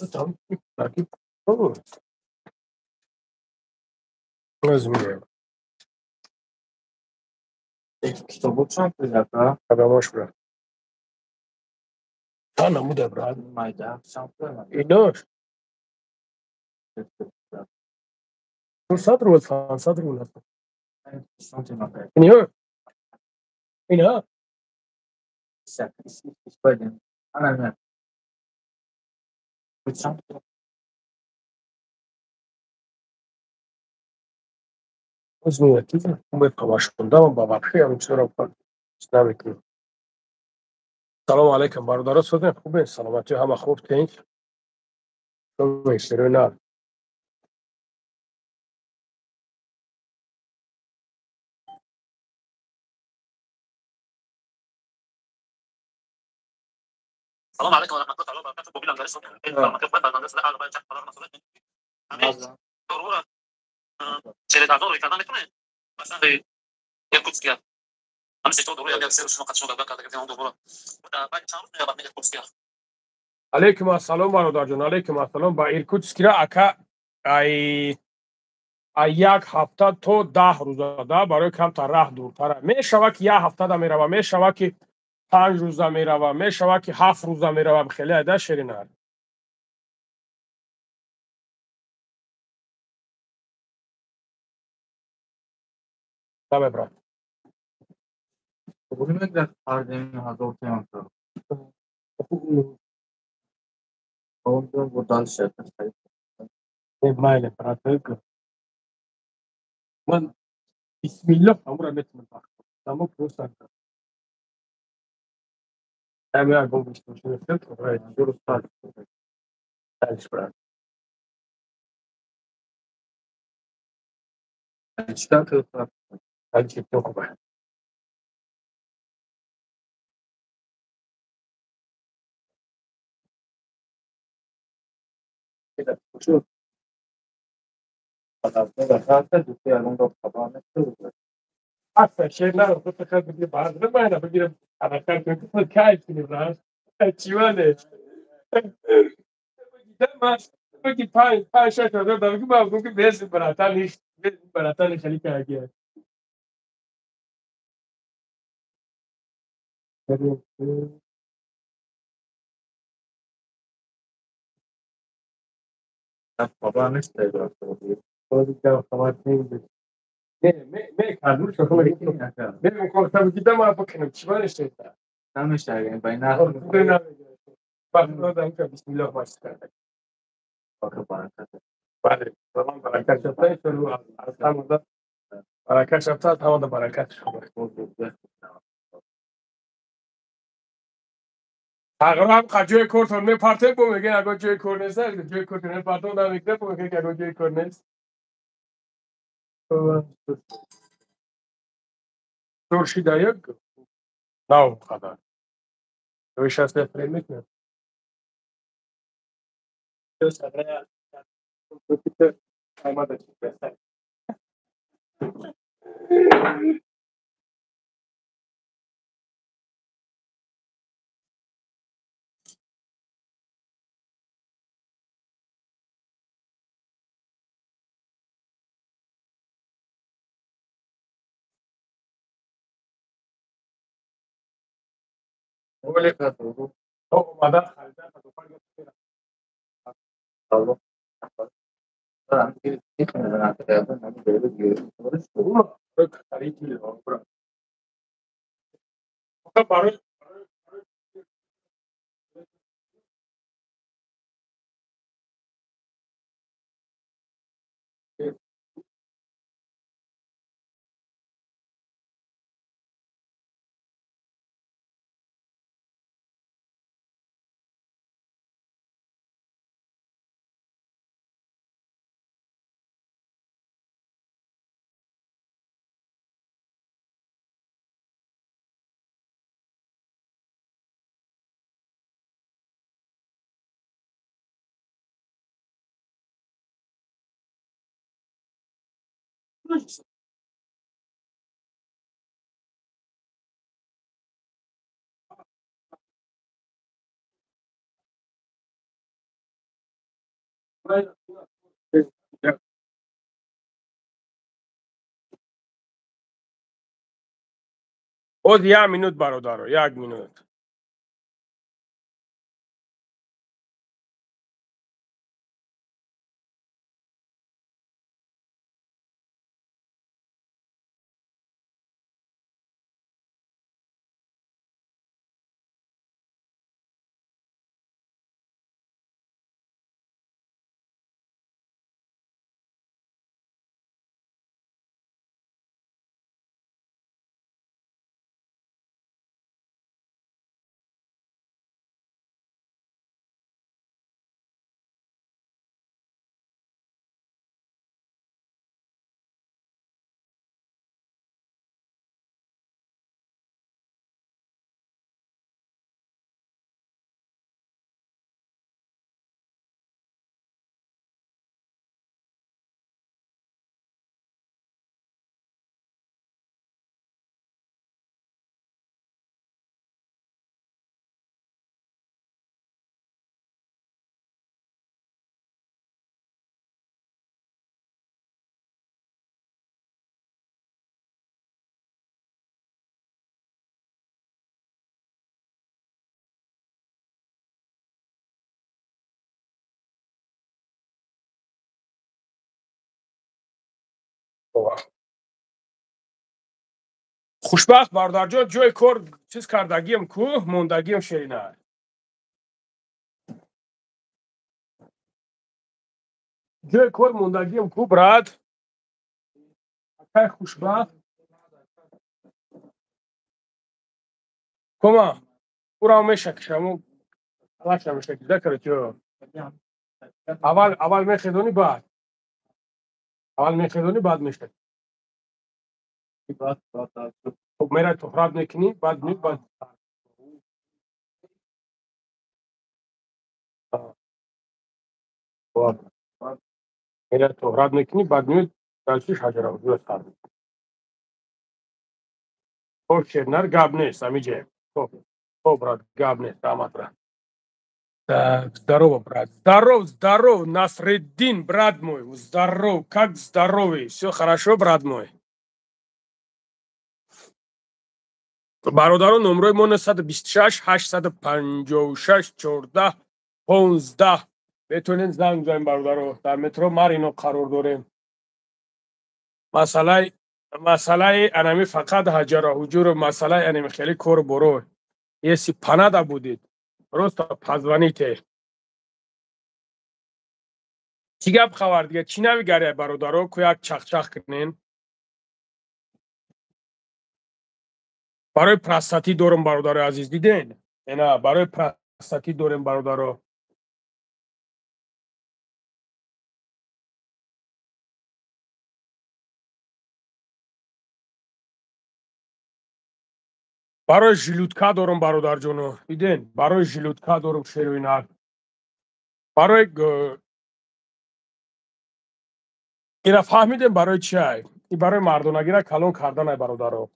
Tam takip olur. Розумію. Что лучше приятно, Тебе можеш брати. Та не буде брати. майда, сам Йдеш. Fırsat rol falan, fırsat rol yapma. İniyor. İniyor. أنا بتسامح Розумію, ти умитка ваша. Дама баба, я вам все равно. Ставити. سلام علیکم برادران سودن خوبه سلامتی همه خوب تین خوبه سرونا السلام عليكم ورحمة الله تعالى وبركاته. بوبيل أندريس سلامات يا اخوات اندرس ده على بالك على مسؤولية امين ضرورة سيرة ريكاردان میتونه مثلا يركوتسك يا امس تو ضروري يا سير شنو قد شنو قبل كده كده ضرورة وده بعد شهر يا بعد يركوتسك يا علیکم السلام برادر جان علیکم السلام با ایرکوتسک را اکا ای یک هفته تو 10 روز ده برای کم تا راه دورتره میشوه که یک هفته ده میروه میشوه که 5 روز میروه میشوه که 7 روز میروه خیلی عده شیرینه تمام برات بقول لك هذا هذا تيمتر هو بدل شيء مایل برات من بسم الله امر نتمن تمام پروسا همه اگه بشه شروع درست تاش برات اشتغل هل خوبه كده شوف حتى دوستي الان طبعا حتى شيء لا كنت خايف اجيب بعض لما انا بجيب انا كنت كايف في الراس تشيواني لما بجي باي شكل ده بجيب ممكن بيس براتاني براتاني خليك اجي طبعا نستاهل كان خواتيم ما كانوا شغل ما كنت بجيب ما بكنا تشيواني شيء نمش يعني بينها بسم الله ما شاء الله طبعا Vale, tamam برکت شد شروع از همون برکت شد تمام برکت شد تقریبا هم جای کورت هم میپرته میگه اگه جای کورت نیست جای کورت نمیپرته اون میگه که اگه جای کورت نیست ترشی دایک نه خدا رویش از نفره میکنه just atrás un poquito más de chiquita. ولا كاتو هو ما ده خالده فتفرج كده طبعا طبعا كده انا كده انا بقول هو خريطي العمر طبعا باز 1 مینوت برادر 1 مینوت. خوشبخت برادر جان جای کار چیز کردگیم کو موندگیم شیرینه. جای کار موندگیم کو براد. اکای خوشبخت. کما پورا میشه شما علاش میشه ذکر جو. اول میخدونی بعد میشه. خب میره تو خراب نکنی بعد میره تو خراب نکنی بعد میاد دلشیش حجره و دوست خراب. خب شیرنر گاب نیست همیشه. خب براد габ нет, брат. Так, здорово, брат. Здоров, Насреддин, брат мой. Здоров, как здоровый. Все хорошо, брат мой. برادران نمره ما 126 856 14 15 بتونین زنگ بزنین برادران. در مترو مارینو قرار داریم. مسئله انمی فقط حجر و حجور مسئله انمی خیلی کور برو. یه سی پناه بودید. روستا پزوانیته. چی گپ خبر دیگه چی نمیگره برادران که یک چخ کنین. برای پرستاتی دارم برادر عزیز دیدین؟ نه برای پرستاتی دارم برادر. برای ژلودکا دارم برادر جونو دیدین؟ برای ژلودکا دارم شیروینال. برای اینا فهمیدین برای چی ای؟ این برای مردونگی را کلان کردن ای برادر.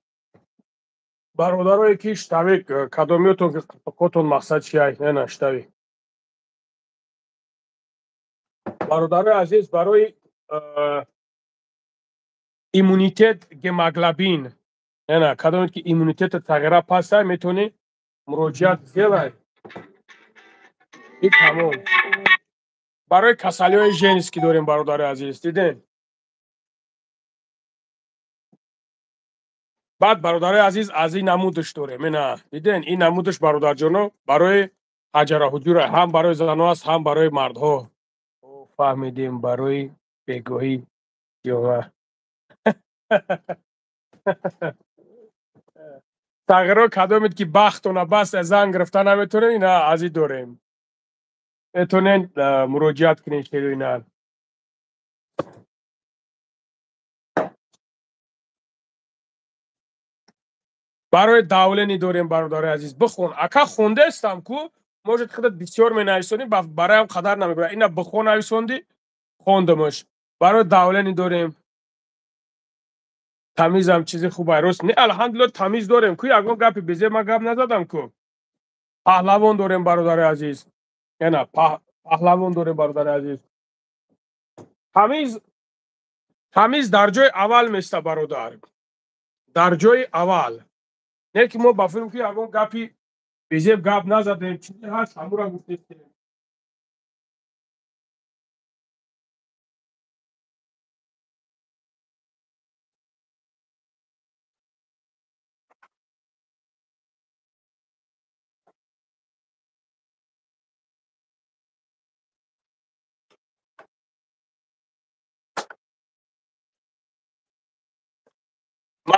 برادر یکی شتوی کدامیتون که کتون مقصد چی ای؟ نه شتوی. برادر عزیز برای ایمونیتت گماگلوبین نه کدامیت که ایمونیتت تغییر پاسه میتونی مراجعت زیاد. این تمام. برای کسالیای ژنس که داریم برادر عزیز دیدین؟ بعد برادر عزیز از این نمودش داریم نه دیدین این نمودش برادر جانو برای حجر و حجور هم برای زنها است هم برای مردها. فهمیدیم برای بگاهی جوه. تغییر کدامید که بختونه بس از زن گرفتن نمیتونین نه از این داریم. میتونین مراجعت کنین شیروینال. برای داولنی داریم برادر عزیز بخون اکا خونده استم کو موجود خودت بسیار می نویسونی برای هم قدر نمیگیره اینا بخون نویسوندی خوندمش. برای داولنی داریم تمیز هم چیزی خوبه راست نه الحمدلله تمیز داریم کو یگان گپی بیزه ما گپ نزدم کو. پهلوان داریم برادر عزیز نه پهلوان داریم برادر عزیز. تمیز در جای اول میسته برادر، در جای اول. نه که ما بفهمیم که اگه گپی بیزیب گپ نزدیم چیزی هست همون را گفتیم.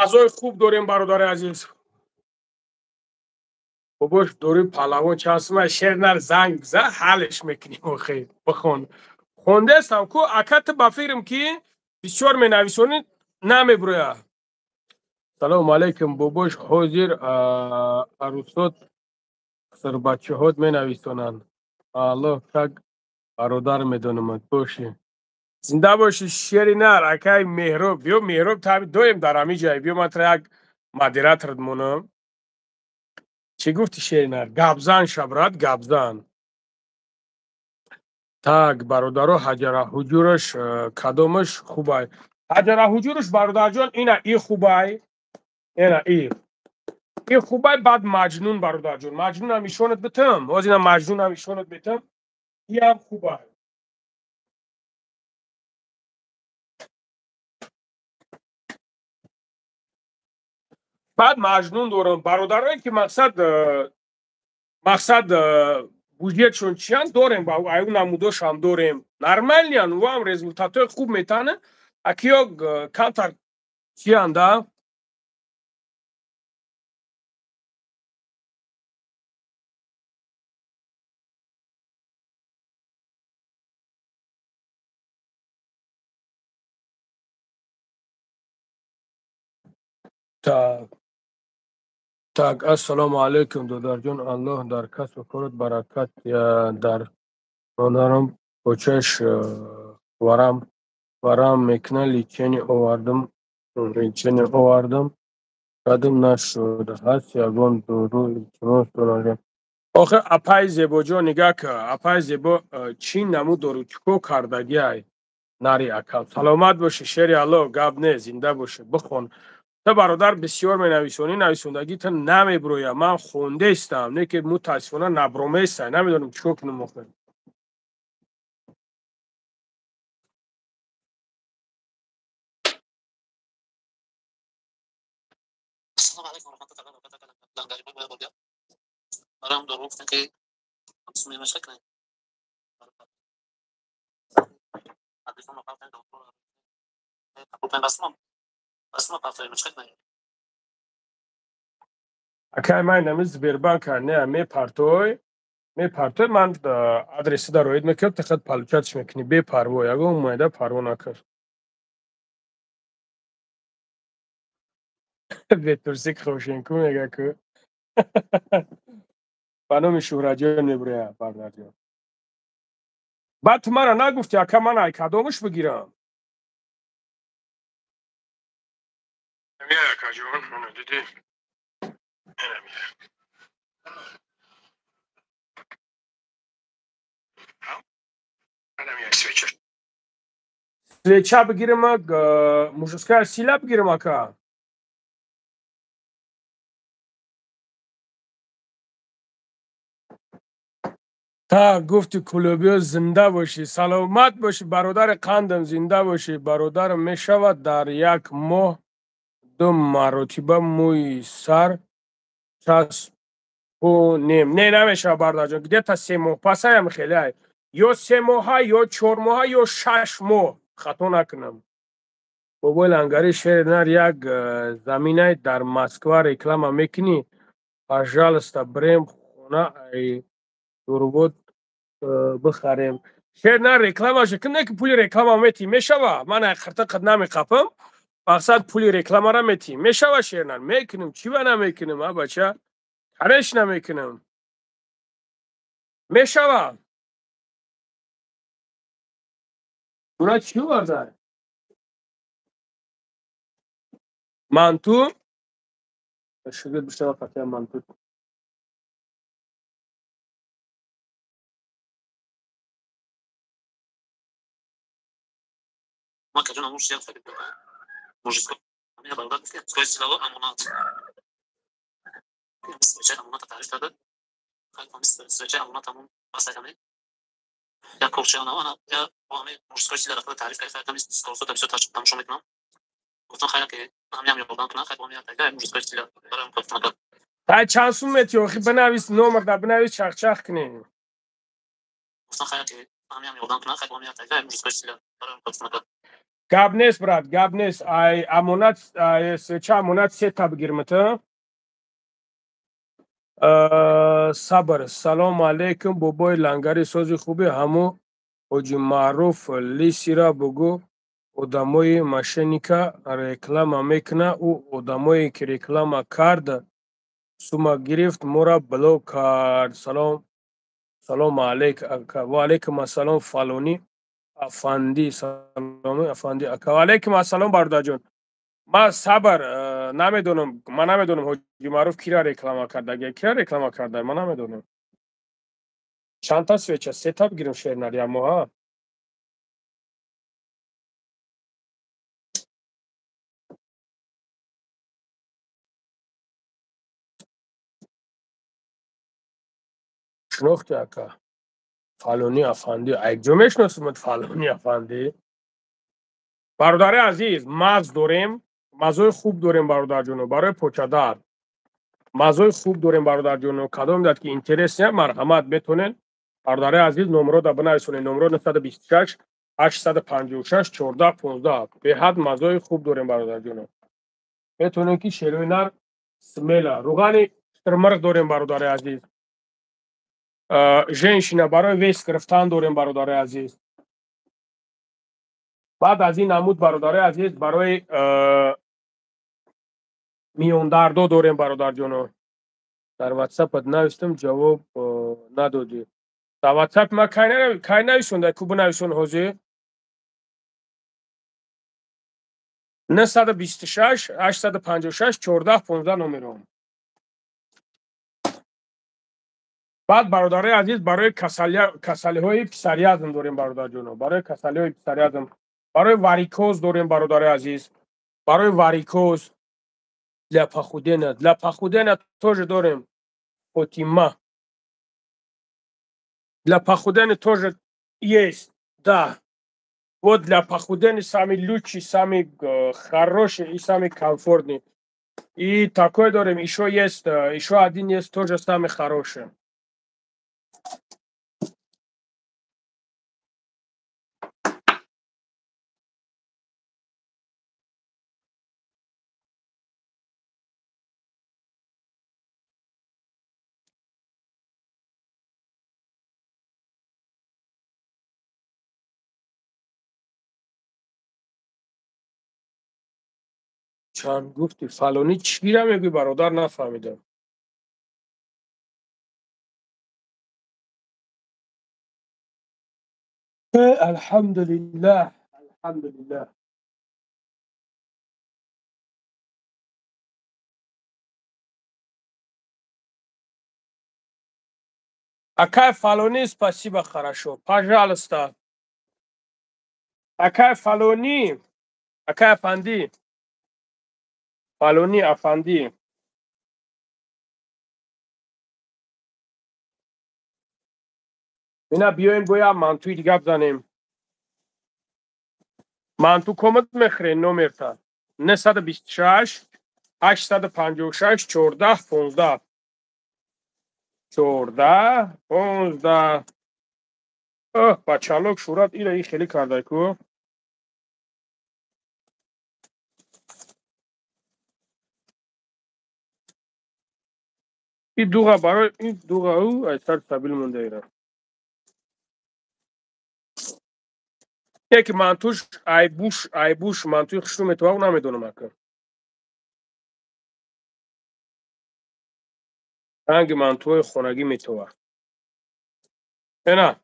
مزای خوب داریم برادر عزیز. باباش دوری پهلوان چند شیرنر زنگ بزن حلش میکنیم. خیلی بخون خونده استم کو اکت بفیرم که بسیار می نویسونی نمیبرویا. سلام علیکم باباش حاضر عروسات سر بچه هات می نویسونن. الله تک برادر میدونم باشی زنده باشی شیرینر اکای مهراب بیو مهراب تابی دویم در همی جای بیو من تر یک مدیرت ردمونم. چی گفتی شیرینر؟ گبزن شبرات گبزن так бародаро ҳаҷара ҳуҷураш кадомаш хубай? ҳаҷара ҳуҷураш бародарҷон ина и хубай, ина и хубай баъд маҷнун бародарҷон. Маҷнунам ишонат битам, ҳозир ина маҷнунам ишонат битам, иам хубай. баъд маҷнун дорам. Бародарое ки мақсад буҷетшон чиянд дорем, ба аю намудошам дорем. Нормалиян, вам результатои хуб метана, акиё камтар чиянда. Так, ассалому алайкум додарҷон. Аллоҳ дар касбу корат баракат дар нонарам почаш варам мекунад. Личени овардам кадом нашуд. ҳаст ягон дуру илтимос дорам. охир апай зебоҷон нигах апай зебо чӣ намуд дору чико кардагиай нари акал. Саломат боши шери Аллоҳ, гап не, зинда боши бихон. تا برادر بسیار می نویسونی نویسندگی تا نمیبرویم. من خونده استم نه که متاسفانه نبرومه است. نمیدونم چیکار کنم آخر. السلام عليكم ورحمة الله وبركاته. لنگاری باید بودیم. برام دو روز که مسئولی مشکل. عدیفون مقابل دکتر. اپوتن بسمم پافری مشکل. اکای من نمیز بیربانک نه می پرتوی من آدرسی داروید میکنم تخت پالچاتش میکنی بی پروا یا گو اومده پروا نکر. به ترسیک خوشین کو میگه کو. بانو شوهرجان میبره برادر. بعد تو من نگفتی اکا من ای کدامش بگیرم. نمیه اکا جون منو دیدی. نمیه. نمیه سویچه بگیرم مجسکه سیلا بگیرم اکا. تا گفتی کلوبیا زنده باشی سلامت باشی برادر قندم زنده باشی برادرم میشود در یک ماه 2 مرتبه موی سر چسبونیم. نه نمیشه برادر جان گده تا 3 ماه پس هم خیلی های یا 3 ماه یا 4 ماه یا 6 ماه خطا نکنم. بابای لنگری شهر نر یک زمینه در مسکو رکلام میکنی پاجالستا بریم خونه ای دوربود بخریم. شهر نه رکلامش کنه که پولی رکلام میتی میشوه. من خرطه قد نمیخپم مقصد پولی رکلام را میتی میشوه. شهر نه میکنیم چی و نمیکنیم ها بچه هرش نمیکنیم میشوه. اونا چی ورده منتو شگرد بیشتر قطعه منتو ما که جون موش فکر کنم موجود همین برادر گفت اسکای سلاو امانات چه امانات تعریف کرده خیلی فهمیست چه امانات همون مثلا یا کوچه انا یا همه موش سلاو تعریف کرده کمی سکوت تا بیشتر تماشا میکنم گفتم خیلی که همین یادم کنه خیلی همین تا موش سلاو برام گفتم تا چند سوم متیوخی بنویس نمر دا بنویس چخ کنی گفتم خیلی که همین یادم کنه خیلی همین تا موش سلاو برام گفتم گاب نیست برات گاب نیست ای امانت چه امانت سه تا بگیرم تو صبر سلام علیکم بابای لنگری سازی خوبی همو حاجی معروف لیسی را بگو آدمای ماشینیکا реклама میکنه او آدمایی که реклама کرد سوما گرفت مورا بلوک کرد سلام علیکم و علیکم السلام فالونی افندی سلام افندی و علیکم السلام برادر جان ما صبر نمیدونم من نمیدونم حاجی معروف کی را реклама کرده کی را реклама کرده من نمیدونم چند تا سویچ سه تا بگیریم شیرنری اما ها شناختی اکا فالونی افندی ایگجا میشناسیمت فالونی افندی برادر عزیز ماز داریم مازوی خوب داریم برادر جونو برای پوچادار مازوی خوب داریم برادر جونو کدام داد که اینترس مرحمت میتونین برادر عزیز نمرو دا بنویسونین نمرو 926 856 14 15 به حد مازوی خوب داریم برادر جونو میتونین که شیروینر سمیلا روغانی شترمرغ داریم برادر عزیز ژنشینا برای ویس گرفتن داریم برادر عزیز بعد از این نمود برادر عزیز برای میون دردو داریم برادر جونو در واتساپ نوشتم جواب ندادی در واتساپ ما کای نوشتم کو بنویسون حوزه 926 856 14 15 نمرو بعد برادر عزیز برای کسلی های پسریازم داریم برادر جونو برای کسلی های پسریازم برای واریکوز داریم برادر عزیز برای واریکوز для похудения тоже дорим Фатима. Для похудения тоже есть, да. Вот для похудения самый лучший, самый хороший и самый комфортный. И такой дорим, еще есть, еще один есть тоже самый хороший. چند گفتی فلانی چی را میگی برادر نفهمیدم الحمدلله الحمدلله Акая фалони спасибо хорошо пожалуйста акая фалони акая афанди фалони афанди اینا بیاین گویا منتوی دیگه بزنیم منتو کمت میخرین نومرتا 926 856 14 15 14 15 بچالوک شورات ایره ای خیلی کرده کو این دوغا برای این دوغا او ایسر سبیل مونده ایره یک منتوش ای بوش منتوی خشتو میتواق نمیدونم اکر هنگ منتوی خونگی میتواق اینا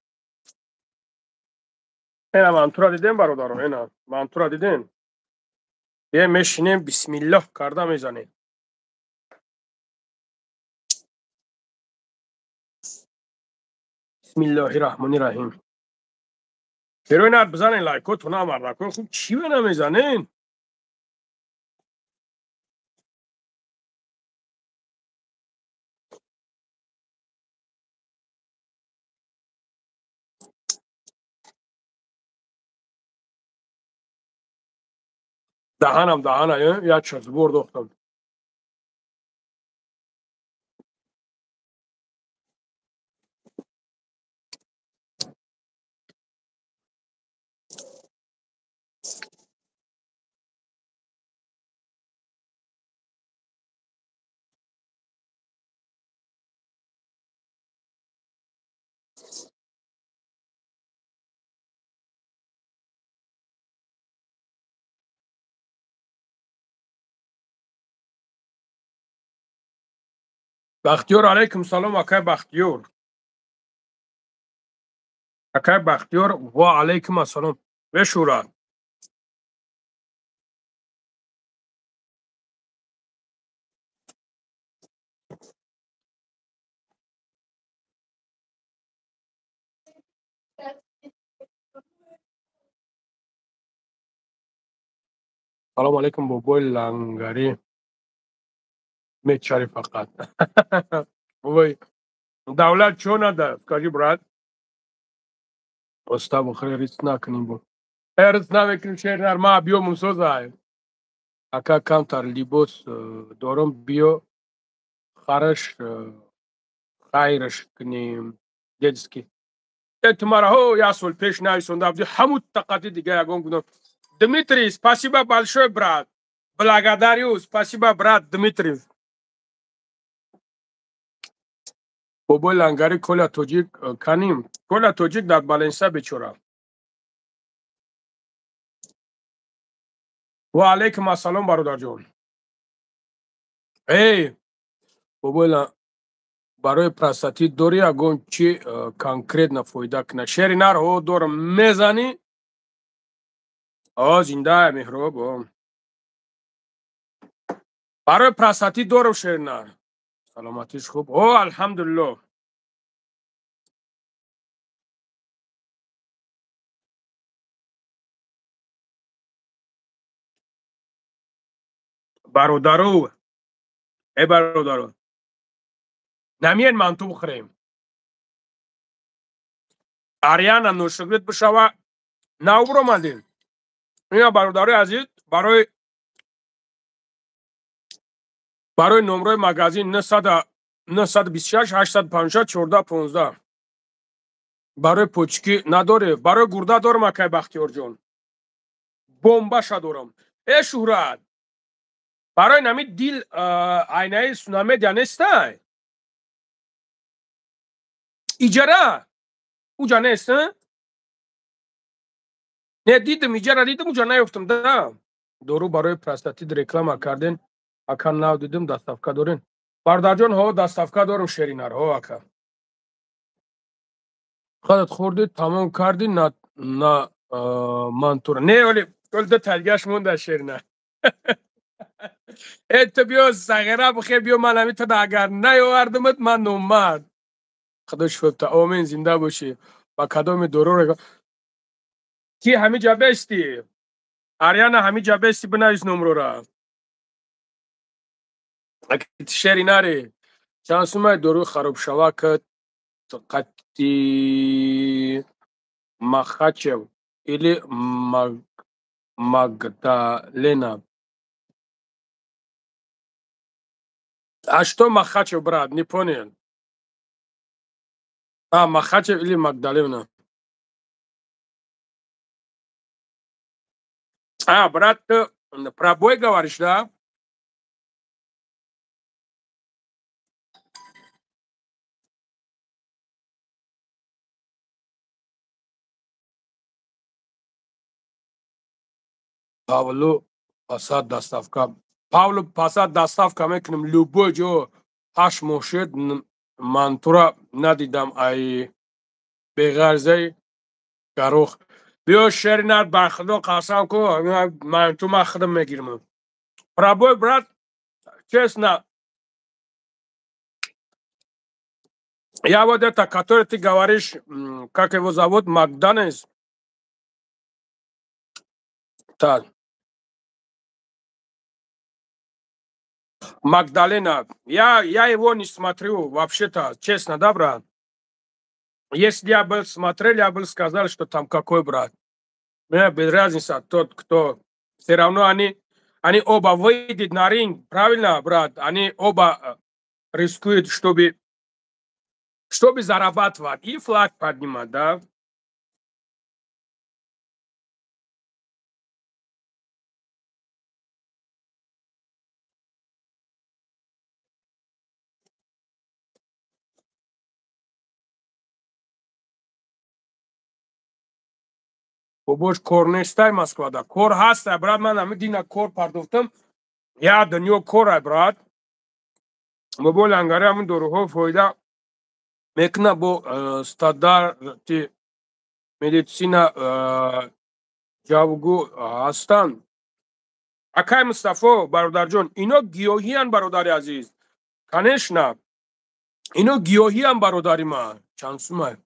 اینا منتو را دیدین برادران اینا منتو را دیدین یه میشینیم بسم الله کرده میزنیم بسم الله الرحمن الرحیم چرا بزنین لایکاتون هم مردکو خوب چی به نمیزنین دهنم یک چیز برد اختم بختیار علیکم سلام اکای بختیار و علیکم السلام بشورا سلام علیکم بابای لنگری میچاری فقط بابای دولت چون ده کاجی براد استا بخیر ریس نکنیم با ریس نمیکنیم شهر نر ما بیو ممسوزای اکا کم تر لیبوس دارم بیو خرش خیرش کنیم دیدسکی تمارا هو ясул пеш нависонда буди ҳамун тақати дига ягон гудам Дмитрий спасибо большое брат благодарю спасибо брат Дмитрий бобои лангари коля тоҷик каним коля тоҷик дар баленса бечора ва алейкум ассалом бародарҷон бобои барои простатит дори ягон чи конкретна фоида кунад шери нарҳо дорам мезанӣ зинда меҳроб барои простатит дорам шери нар саломатиш хуб алҳамдулилло бародару бародару намиен манту бихӯрем ариана нӯшокрит бишава нав биромадем ина бародари азиз барои номраи магазин 926 856 1415 барои почки надоре барои гурда дорам акай бахтиёрҷон бомбаша дорам шӯҳрат барои нами дил айнаи сунамедия нестай иҷара уҷа нест не дидим иҷара дидим уҷа наёфтам да дору барои простатит реклама карден ака нав дидим дастафка дорен бародарҷон дастафка дорам шеринар ака хадат хӯрдӣ тамом кардӣ на мантура не оли ду талгаш монда шеринар ту биё сағира бихе биё ман ҳамитона агар наёвардимат ман номард худо шуфта омин зинда бошӣ ба кадоми дору ки ҳамиҷа бести ариана ҳамиҷа бести бинавис номрора шеринаре чанд сумаи дору харобшава кад қати махачев или магдалена что махачев брат не понял махачев или магдалена брат ты про бой говоришь да Павлу пасад доставка мекунем любой ҷо 8 моҳ шуд мантура надидам ай беғарзаи гарох биё шеринар бар худо қасам ку манту ма худам мегирам пробой брат честно я вот это который ты говоришь как его зовут Макдональдс Так. Магдалена. Я его не смотрю, вообще-то, честно, да, брат? Если я бы смотрел, я бы сказал, что там какой брат. Мне без разницы, тот, кто. Все равно они оба выйдут на ринг, правильно, брат? Они оба рискуют, чтобы зарабатывать и флаг поднимать, да? Бобош кор нестай Москвада. Кор ҳастай, брат, ман ҳами дина кор пардохтам. Я дунё корай, брат. Бобо лангари ҳамин доруҳо фоида мекуна бо стандарти медицина ҷавгӯ ҳастанд. Акай Мустафо, бародарҷон, ино гиёҳиянд, бародари азиз. Конечно. Ино гиёҳиянд, бародари ман. Чанд сумай?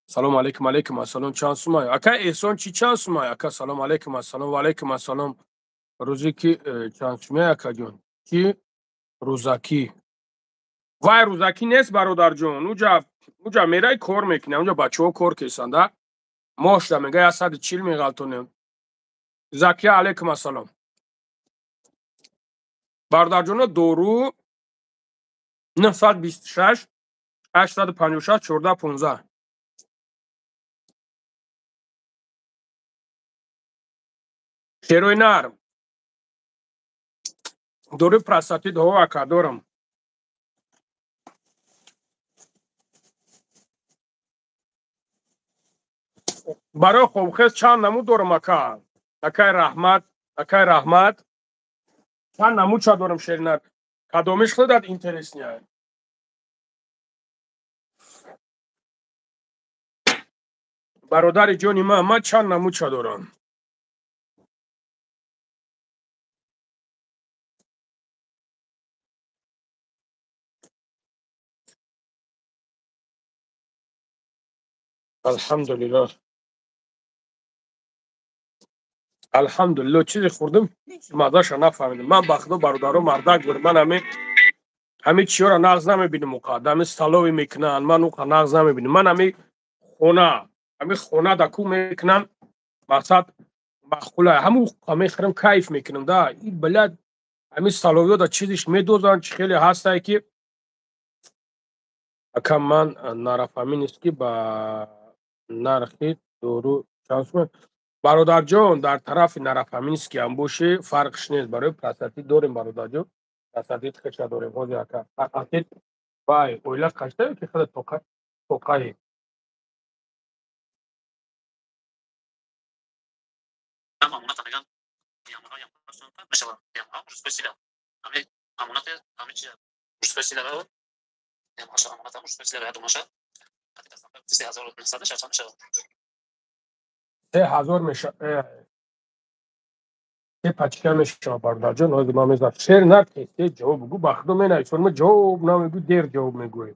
Салому алейкум, алейкум ассалом. Чанд сумай? Акай Эҳсон чӣ чанд сумай? Ака салому алейкум ассалом ва алейкум ассалом. Рӯзе ки чанд сумай акаҷон? Ки рӯзакӣ. Вай рӯзакӣ нест, бародарҷон. Уҷа мерай кор мекунем. Уҷа бачаҳо кор кесанд, а? Мошда мега 140 меғалтонем. Закия алейкум ассалом. Бародарҷоно дору 926 856 14 15. Шерои нар. Доруи простатитҳо ака дорам. Барои хобхез чанд намуд дорам, ака? Акай раҳмат. Чанд намудша дорам, шеринар. Кадомиш худат интереснее. Бародари ҷони ман чанд намудша дорам. Алҳамдулиллоҳ. Алҳамдулиллоҳ, чизе хӯрдам, мазаша нафаҳмидам. Ман ба худо бародаро мардак бурам. Ман ҳами чиёра нағз намебинам муқаддам. Ҳами столовӣ мекунанд. Ман уқа нағз намебинам. Ман ҳами хона да ку мекунам. Мақсад махкулай. ҳаму уқа мехӯрам, кайф мекунам, да. И блад ҳами столовиё да чизиш медозанд, чи хеле ҳастае ки ака ман нарафҳамӣ нест ки ба нархи дору чанд сумай. Бародарҷон, дар тарафи нарафҳаминский амбоши фарқш нест. Барои простатит дорем, бародарҷон. Простатит хеша дорем. Ҳози ака. Простатит вай оила қаштае ки хеле тоқае. Се пачка мешава, бародарҷон. Ҳозир ман мезанам. Шер накес, ҷавоб гӯ. Ба худо менависонӣ, ма ҷавоб намегӯ, дер ҷавоб мегӯӣ.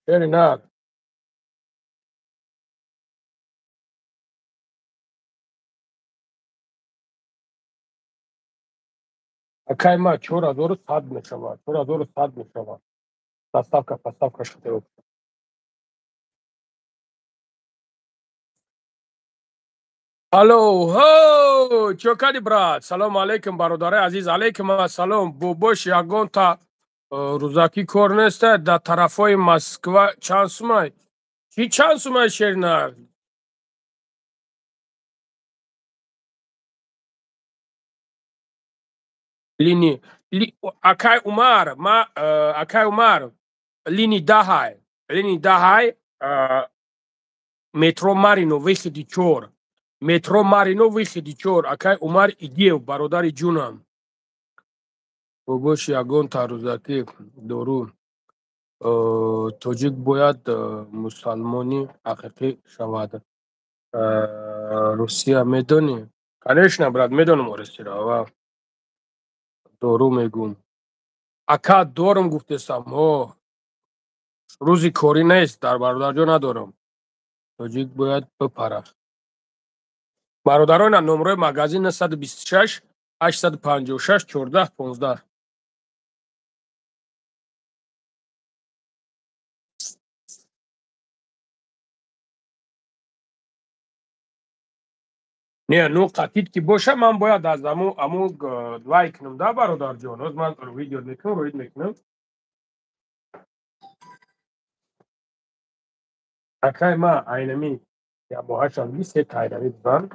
Шери нар. Акай ма 4100 мешавад. 4100 мешавад. Поставка шуд. Алло, ҳо, чокади брат. Салому алейкум, бародари азиз. Алейкум ассалом. Бобош ягонта рӯзакӣ кор неста дар тарафҳои Москва. Чанд сумай? Чӣ чанд сумай, шеринар? Лини акай Умар, акай Умар, лини даҳай метро Марино выходи 4. Метро Марино выходи 4. Акай Умар Игиев, бародари ҷунам. Бобош ягон тарӯзакӣ дору тоҷик бояд мусалмони ҳақиқӣ шавад. Русия медонӣ? Конечно, брат, медонам Русияро. Ва дору мегум. Ака дорам гуфтесам. Рӯзи корӣ нест, дар бародарҷон надорам. Тоҷик бояд бипара. Бародарона, номерои магазин 926 856 14 15. Не, ну қатид ки боша, ман бояд аз аму лайк кунам да бародарҷон. Ҳозир ман видео мекунам, роид мекунам. Акай ма айнами ябоҳашам се тайрани бузан.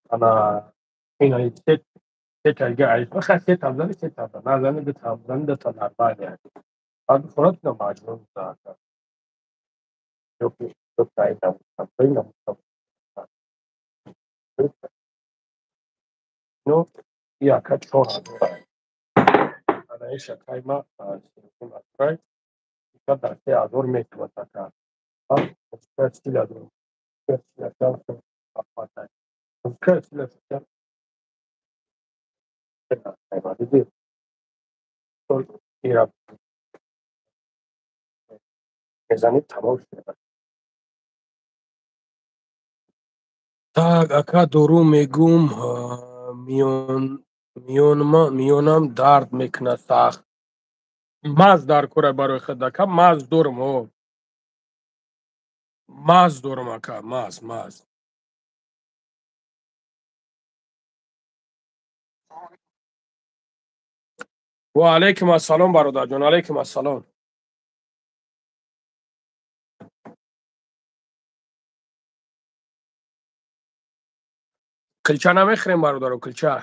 Ана инай се тайга айш. Баха се табзани се табзан. Назани ду табзани ду табзани. Аз форат на маҷнун да. Ёки тайда табзани. Ну яка чора. Ана иша кайма телефон атрай. Ка се азор метавад ака. Стилядо. Стилядо. Апатай. Стилядо. Мезанӣ тамом шуда. Так, ака дору мегум миёнам дард мекунад сахт. Маз дар кора барои худ ака, маз дорам. Маз дорам ака, маз. Ва алайкум ассалом бародарҷон, алайкум ассалом. Кулча намехӯрем бародаро, кулча?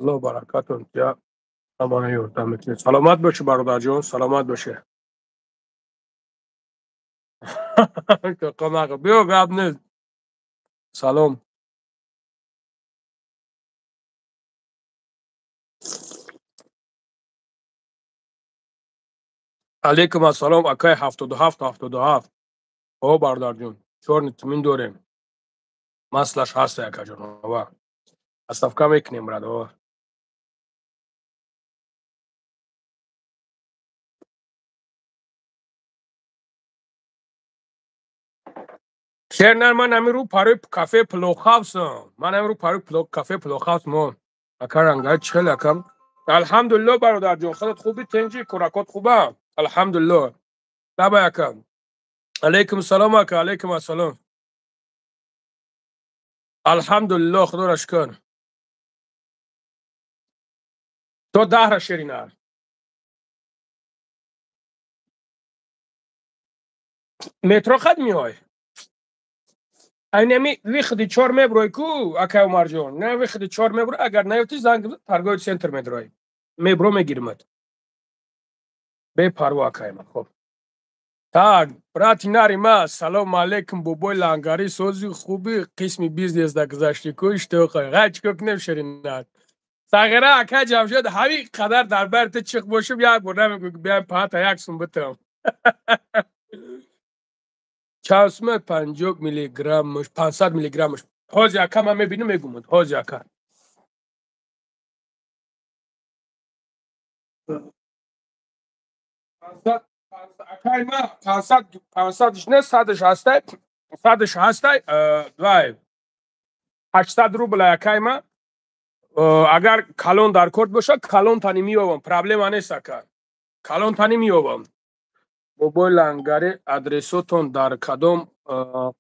аллоҳ баракатон кия ҳамаро ёрдам мекунед. Саломат бошӣ бародарҷон, саломат бошӣ. Биё, гап нест. Салом. Алейкум ассалом акай 7777. Бародарҷон, 4 тумин дорем. Маслаш ҳаст акаҷон. Доставка мекунем брат. Шернар, ман амирӯ парои кафе Плохавсам. Ман амирӯ парои кафе Плохавсам. Ака ранга чил акам. Алҳамдулиллоҳ бародарҷон, худат хуби тенҷи кӯракот хуба? Алҳамдулиллоҳ. Табай акам. Алейкум салом ака, алейкум ассалом. Алҳамдулиллоҳ, худоро шукр. То 10 шеринар. метро хат миёй? Айнами виходи 4 меброи ку, акай Умарҷон. Не виходи 4 мебро, агар наёфти занг торговый центр медрои. Мебро мегиримат. Бепарво акайма. Хуб. Так, брати нари ма, салом алейкум, бобои лангари, сози хуби қисми бизнес да гузаштику иштоқай. Гай чико кунем шеринат. Сағира ака ҷамшед ҳави қадар дар байри ту чиқ бошим, як бор намегӯ ки биям паҳата як сум битам. Часме 50 миллиграммаш, 500 миллиграммаш. Ҳози ака ман мебинам мегумад. Ҳози ака. Акай ма 500 не 160 вай 800 рубл акай ма. Агар калон дар корт бошад, калон тани миёвам. Проблема нест ака. Калон тани миёвам. Бобои лангари, адресотон дар кадом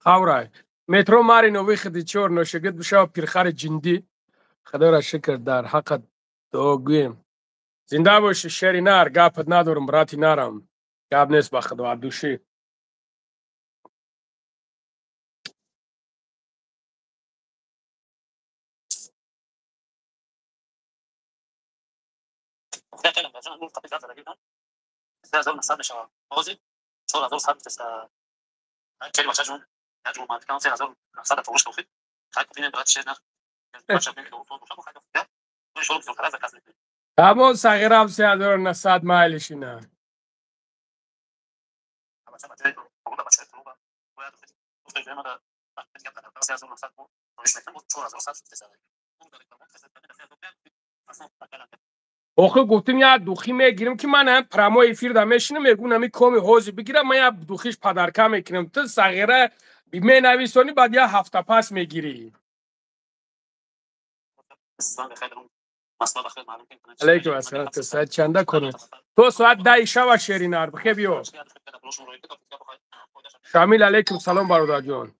қаврай? Метро Марино виходи 4 ношагид бишава пирхари ҷиндӣ. Худоро шукр, дар ҳаққат дуо гӯем. Зинда бошӣ шери нар, гапат надорам брати нарам. Гап нест ба худо адушӣ. عشان نقول تقييد هذا جدا ده زول مسافه شباب اوزي صور زول صار بس كلمه تجون يجون ما كان سير زول مسافه فوش توفيق خايف فينا بغات شينا ماشي بين الوطن وشو حاجه ده مش شغل في الخلاصه كاس همون صغیره هم 3900 مایلشینه. آخه گفتیم یه دوخی میگیریم که من پرامو ایفیر دا میشینم میگونم این کمی حوزی بگیرم من یه دوخیش پدرکه میکنم تو صغیره می نویسونی بعد یه هفته پس میگیری. علیکم السلام. تو ساعت چنده کنه؟ تو ساعت 10 شب شیرینار بخیر بیو. شامل علیکم سلام برادر جان.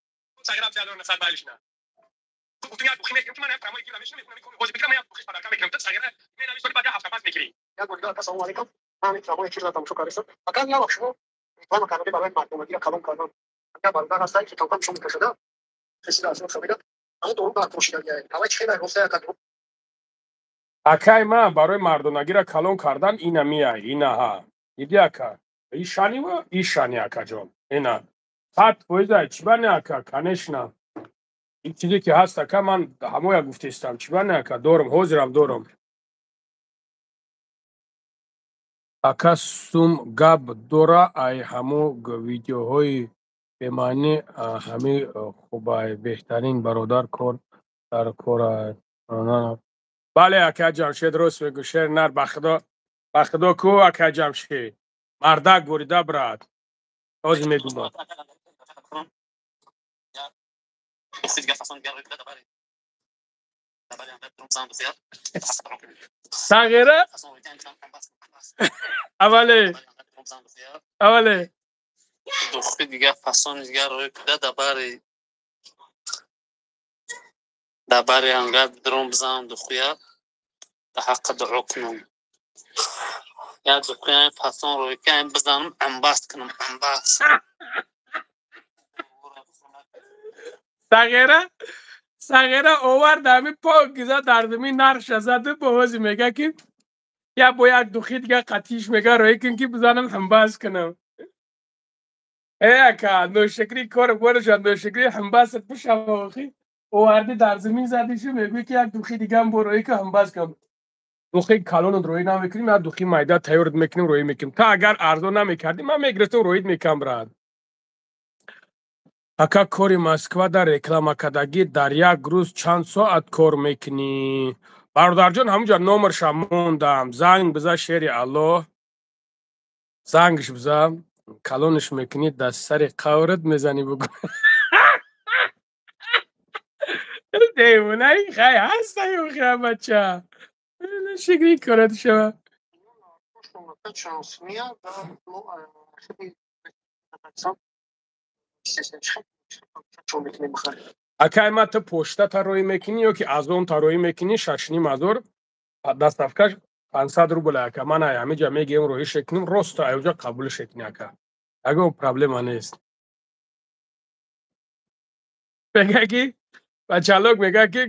اکای من برای مردونگی را کلون کردن اینا میای اینا ها دیدی اکا ایشانی و ایشانی اکا جان اینا خط بویزه چی بانی اکا کنشنا این چیزی که هست اکا من همویا گفتیستم چی بانی اکا دورم حوزرم دورم اکا سوم گب دورا ای همو ویدیوهای بمانی همی خوبای بهترین برادر کن در کور بله اکا جمشید درست بگو شیر نر بخدا کو اکا جمشید مردک بریده براد آز میگو صغیره اوله دخی دیگه فسان دیگه روی کده دبری انقدر درون بزنم دخویا ده حق دعو کنم یا دخویا فسان روی که بزنم انباست کنم انباست صغیره اوورد همی پا گیزه در زمین نرش زده بوازی میگه که یا باید دخی دیگه قطیش میگه روی کن که بزنم انباست کنم ای اکا نوشکری کار بارشان نوشکری انباست پوشم آخی اووردی در زمین زدیشو میگوی که یک دخی دیگه هم بروی که انباست کنم دخی کلون روی نمیکنیم یا دخی مایده تیورد میکنیم روی میکنیم تا اگر ارزو نمیکردیم من میگرستم روید میکنم براد اکا کوری مسکوا در реклама кадаги дар як рӯз чанд соат кор мекунӣ? бародарҷон ҳамунҷа номерша мондам. занг биза шери алло. зангш биза калониш мекунӣ дар сари қаврат мезанӣ бугӯ. девонаи хай ҳастаи охира бача. шикри корат шава. акай ма ту пошта тарроӣ мекунӣ ё ки аз он тарроӣ мекунӣ 6,5 даставкаш 500 рубл ака ман ай ҳамиҷа мегием роҳише кунем росто аёҷа қабулше кунӣ ака ягон проблема нест мега ки бачалок мега ки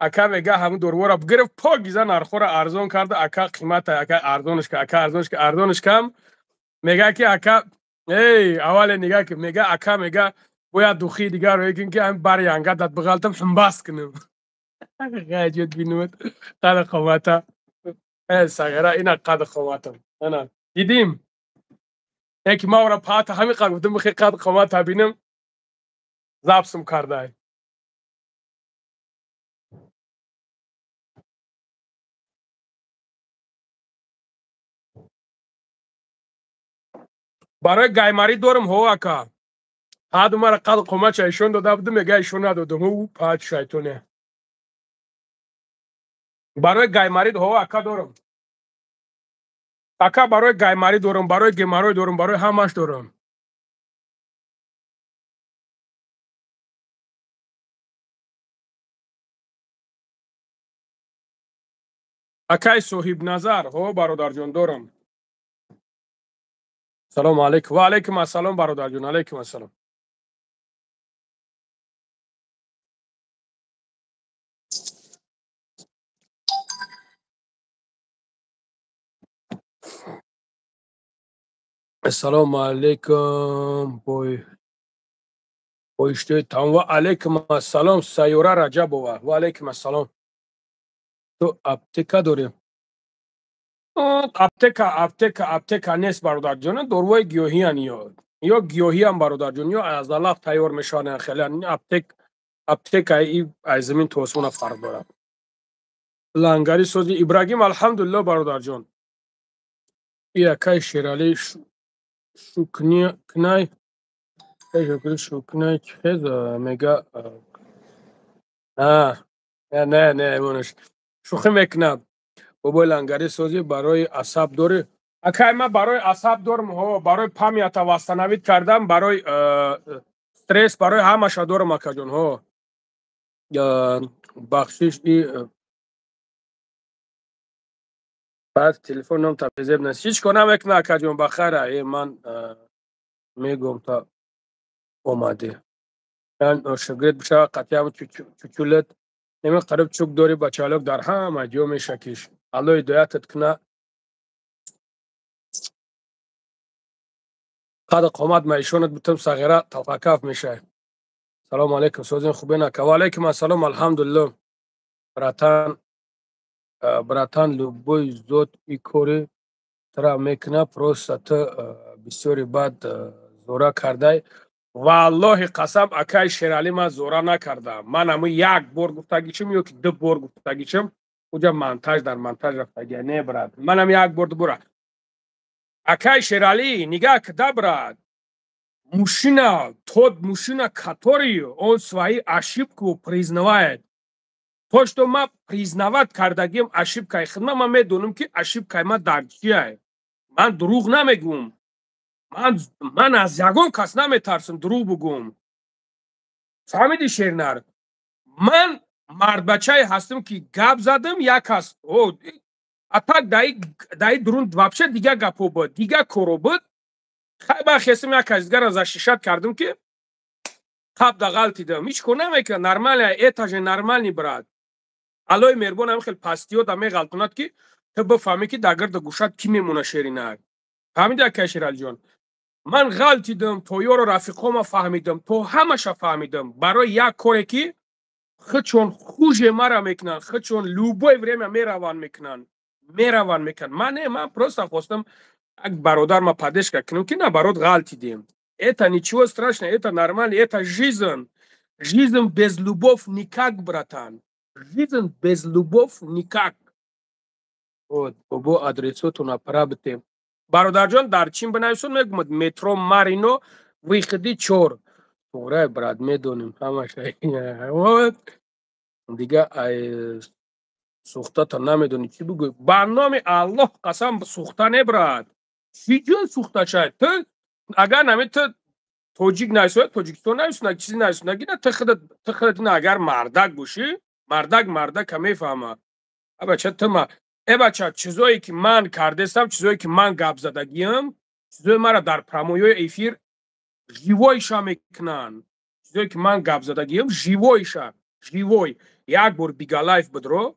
ака мега ҳамин дорвора гирифт погиза нархора арзон карда ака қимата ака арзонишка ака арзонишка арзонишкам мега ки ака эй аввале нига ки мега ака мега бояд духи дигар роекин ки ҳамин бари ангадат биғалтам ҳамбаст кунем ғаҷот бинумад қади қомата сағира ина қади қоматам ана дидим яки ма ора пата ҳамин қад гуфтам бихи қади қомата бинам запсум кардай барои гаймарӣ дорам ҳо ака ҳаду мара қади қоматша ишон дода буду мега ишон надодам ӯ паат шайтоне барои гаймарид ҳо ака дорам ака барои гаймарӣ дорам барои гемарой дорам барои ҳамаш дорам акаи соҳибназар ҳо бародарҷон дорам салому алайкум ва алайкум ассалом бародарҷон алайкум ассалом السلام علیکم پویشته تام و علیکم السلام سیوره رجبوه و علیکم السلام. تو اپتیکا داریم؟ اپتیکا نیست برادر جان، داروی گیاهی هن یا گیاهی هم برادر جان یا از علف تیار میشن. خیلی اپتیکا ای از زمین تا آسمان فرق داره. لنگری سازی ابراهیم الحمدلله برادر جان. یکای شیرالی شکنای شکنای چیز میگه نه ایمونش شوخی میکنم. بابا لنگری سازی برای عصب داره. اکای من برای عصب دارم ها، برای پامیت واستنوید کردم، برای استرس، برای همش دارم اکا جان ها. بخشش ای بعد تلفنم تپزیب نیست هیچ کنم اکنه اکا جان بخیره. ای من میگم تا اومده من شگرد بشه قطعه چوچولت نمی قریب چوک داری بچالک در همه جا میشه کش. الله هدایتت کنه. قد قامت معیشونت بتم صغیره تلقاکف میشه. سلام علیکم سوزین خوبه نکه. و علیکم السلام الحمدلله. براتان لوبوی زود ای کوری ترا میکنه پروست بسیاری بد زورا کرده. والله قسم اکای شیرالی من زورا نکردم. من همون یک بار گفتگیشم یا که دو بار گفتگیشم اونجا منتج در منتج رفتگی نه براد. من هم یک بار دو بار اکای شیرالی نگاه کده براد. Мужчина, тот мужчина, который он свои ошибку признавает. То, что мы признавать кардагим ошибкой, мы медуним, ки ошибкой мы дарчия. Ман друг намегум. Ман аз ягон кас наметарсам друг бугум. فهمیدی شیرنر؟ من مردبچه هستم که گپ زدم یک کس اتاک دایی درون دوابشه دیگه گپو بود دیگه کرو بود. خیلی خیستم یک کسیگر از شیشت کردم که قب دا غلطی دارم هیچ کنم که نرماله ایتاج نرمال نی براد. الوی مربون هم خیلی پستیو دمی غلطونات که تو بفهمی که دگر دا گوشت کی میمونه شیرینر. فهمیدی که شیرال جان؟ من غلطی دارم تو یارو رفیقام فهمیدم تو همش فهمیدم برای یک کاری که خودشون خوش مرا میکنن خودشون لوبای وریم میروان میکنن. من پروستا خواستم یک برادر ما پدش کنم که نه برات غلطی دیم. Это ничего страшного, это нормально, это жизнь. Жизнь без любовь никак, братан. Жизнь без любовь никак. Вот, бо адресоту направьте. Бародарджон дар чин бинависун мегумад метро Марино выходи 4. То'г'ри брат медоним ҳамаш. Вот. Дига сухтата намедонӣ чӣ бигӯй. Ба номи Аллоҳ қасам сухта не брат. Чӣ ҷон сухта шад? Ту агар нами ту тоҷик найсояд тоҷикистон нависунак чизи нависунак ина ту худат ина агар мардак бошӣ мардака мефаҳма. Бача тума бача чизое ки ман кардестам чизое ки ман гап задагиам чизое мара дар прамоёи эфир живойша мекунанд. Чизое ки ман гап задагиам живойша живой як бор бигалайф будро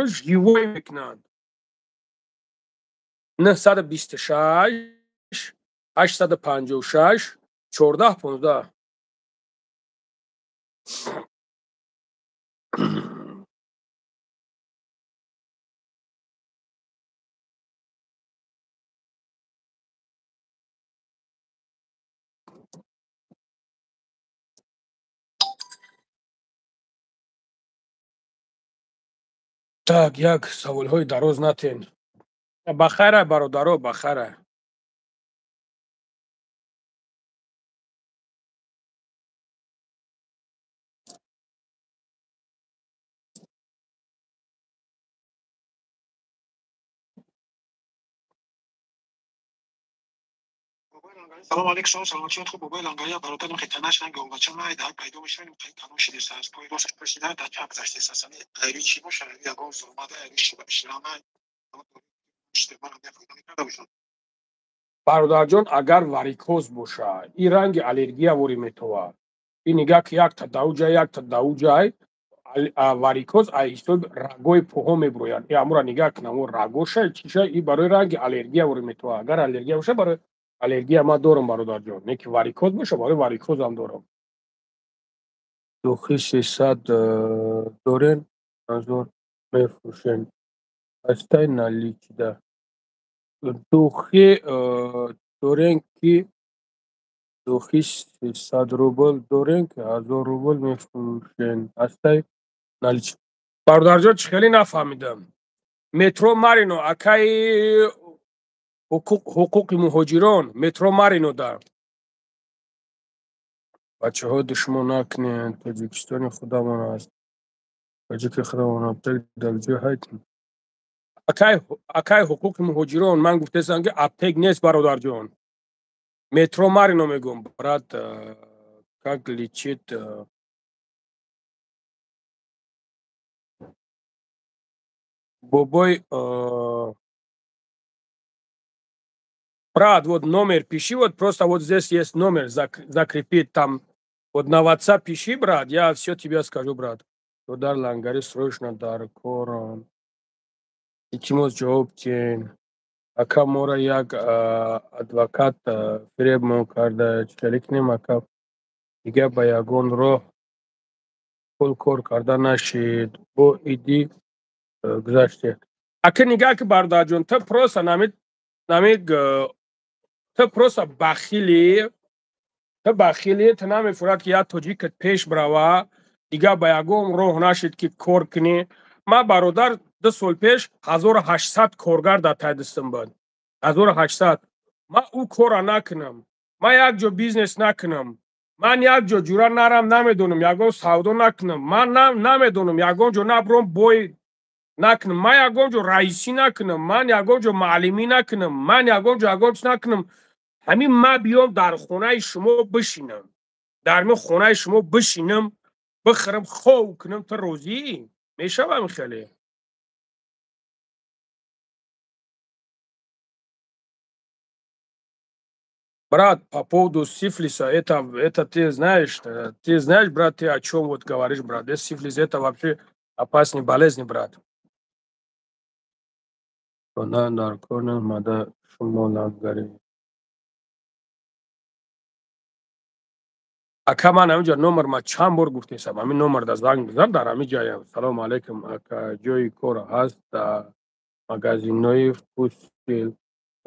живой мекунанд. 926 856 1415. Так, як саволҳои дароз натен. Бахайра бародаро бахайра. سلام علیکم سلامتی خوب بابای لنگایی برادرم خدمتش نگم بچه من در پیدا میشن قانون شده از پای راست پرسیدن در چپ گذشته اساسا ایری چی باشه یا گفت زرماده ایری چی باشه من اشتباه نمیکنم کرده باشم. برادرجان اگر واریکوز باشه این رنگ الرژی وری میتوه این نگاه که یک تا دو جای варикоз айстод рагои пӯҳо меброянд. Амура нигаҳ кунам рагоша чиша и барои ранги аллергия вури метавад. Агар аллергия боша барои аллергия ман дорам бародарҷон. Не ки варикоз боша барои варикозам дорам. Духи 300 дорен 1000 мефурӯшем. Ҳастаи наличида. Духи дорем ки духи 300 рубл дорем ки 1000 рубл мефурӯшем. Ҳастаи наличида. Бародарҷон чӣ хеле нафаҳмидам. Метро Марино акаи ҳуқуқи муҳоҷирон метро Маринода. бачаҳо душмон накунед. Тоҷикистони худамон аст. тоҷики худамон аптек дар ҷо ҳайтем. акаи ҳуқуқи муҳоҷирон ман гуфтаам ки аптек нест бародарҷон. Метро Марино мегум. Брат, как лечит бобой брат, вот номер пиши, вот просто вот здесь есть номер, закрепить там, вот на WhatsApp пиши, брат, я все тебе скажу, брат. Тодар Лангари срочно дар корон. Илтимос ҷавоб тен. Ака мора як адвокат фиребмон карда, чикали кунем ака дига ба ягон роҳ пул кор карда нашид. Бо иди гузаште. Ака нигаҳ ки бародарҷон, ты просто ты просто бахилӣ, ты намефурад ки як тоҷикат пеш брава, дига ба ягон роҳ нашид ки кор кунӣ. Ман бародар 2 сол пеш 1800 коргар дар тай дастам буд. 1800. Ман ӯ кора накунам. Ман як ҷо бизнес накунам. Ман як ҷо ҷура нарам намедонам, ягон савдо накунам. Ман намедонам ягон ҷо набром бой накунам. Ман ягон ҷо раисӣ накунам. Ман ягон ҷо маълимӣ накунам. Ман ягон ҷо ягон чиз накунам. ҳамин ман биём дар хонаи шумо бишинам. Дар мин хонаи шумо бишинам, бихӯрам, хов кунам. Ту розӣ? Мешавам хеле? Брат, по поводу сифлиса, это ты знаешь, брат, ты о чем вот говоришь, брат? Сифлис это вообще опасный болезнь, брат. Хона наркона мада шумо наггари. ака ман ҳаминҷо номер ма чанд бор гуфтесам, ҳамин номер да занг бизан, дар ҳамин ҷоям. Салому алайкум ака, ҷои кор ҳаст дар магазиннои фустил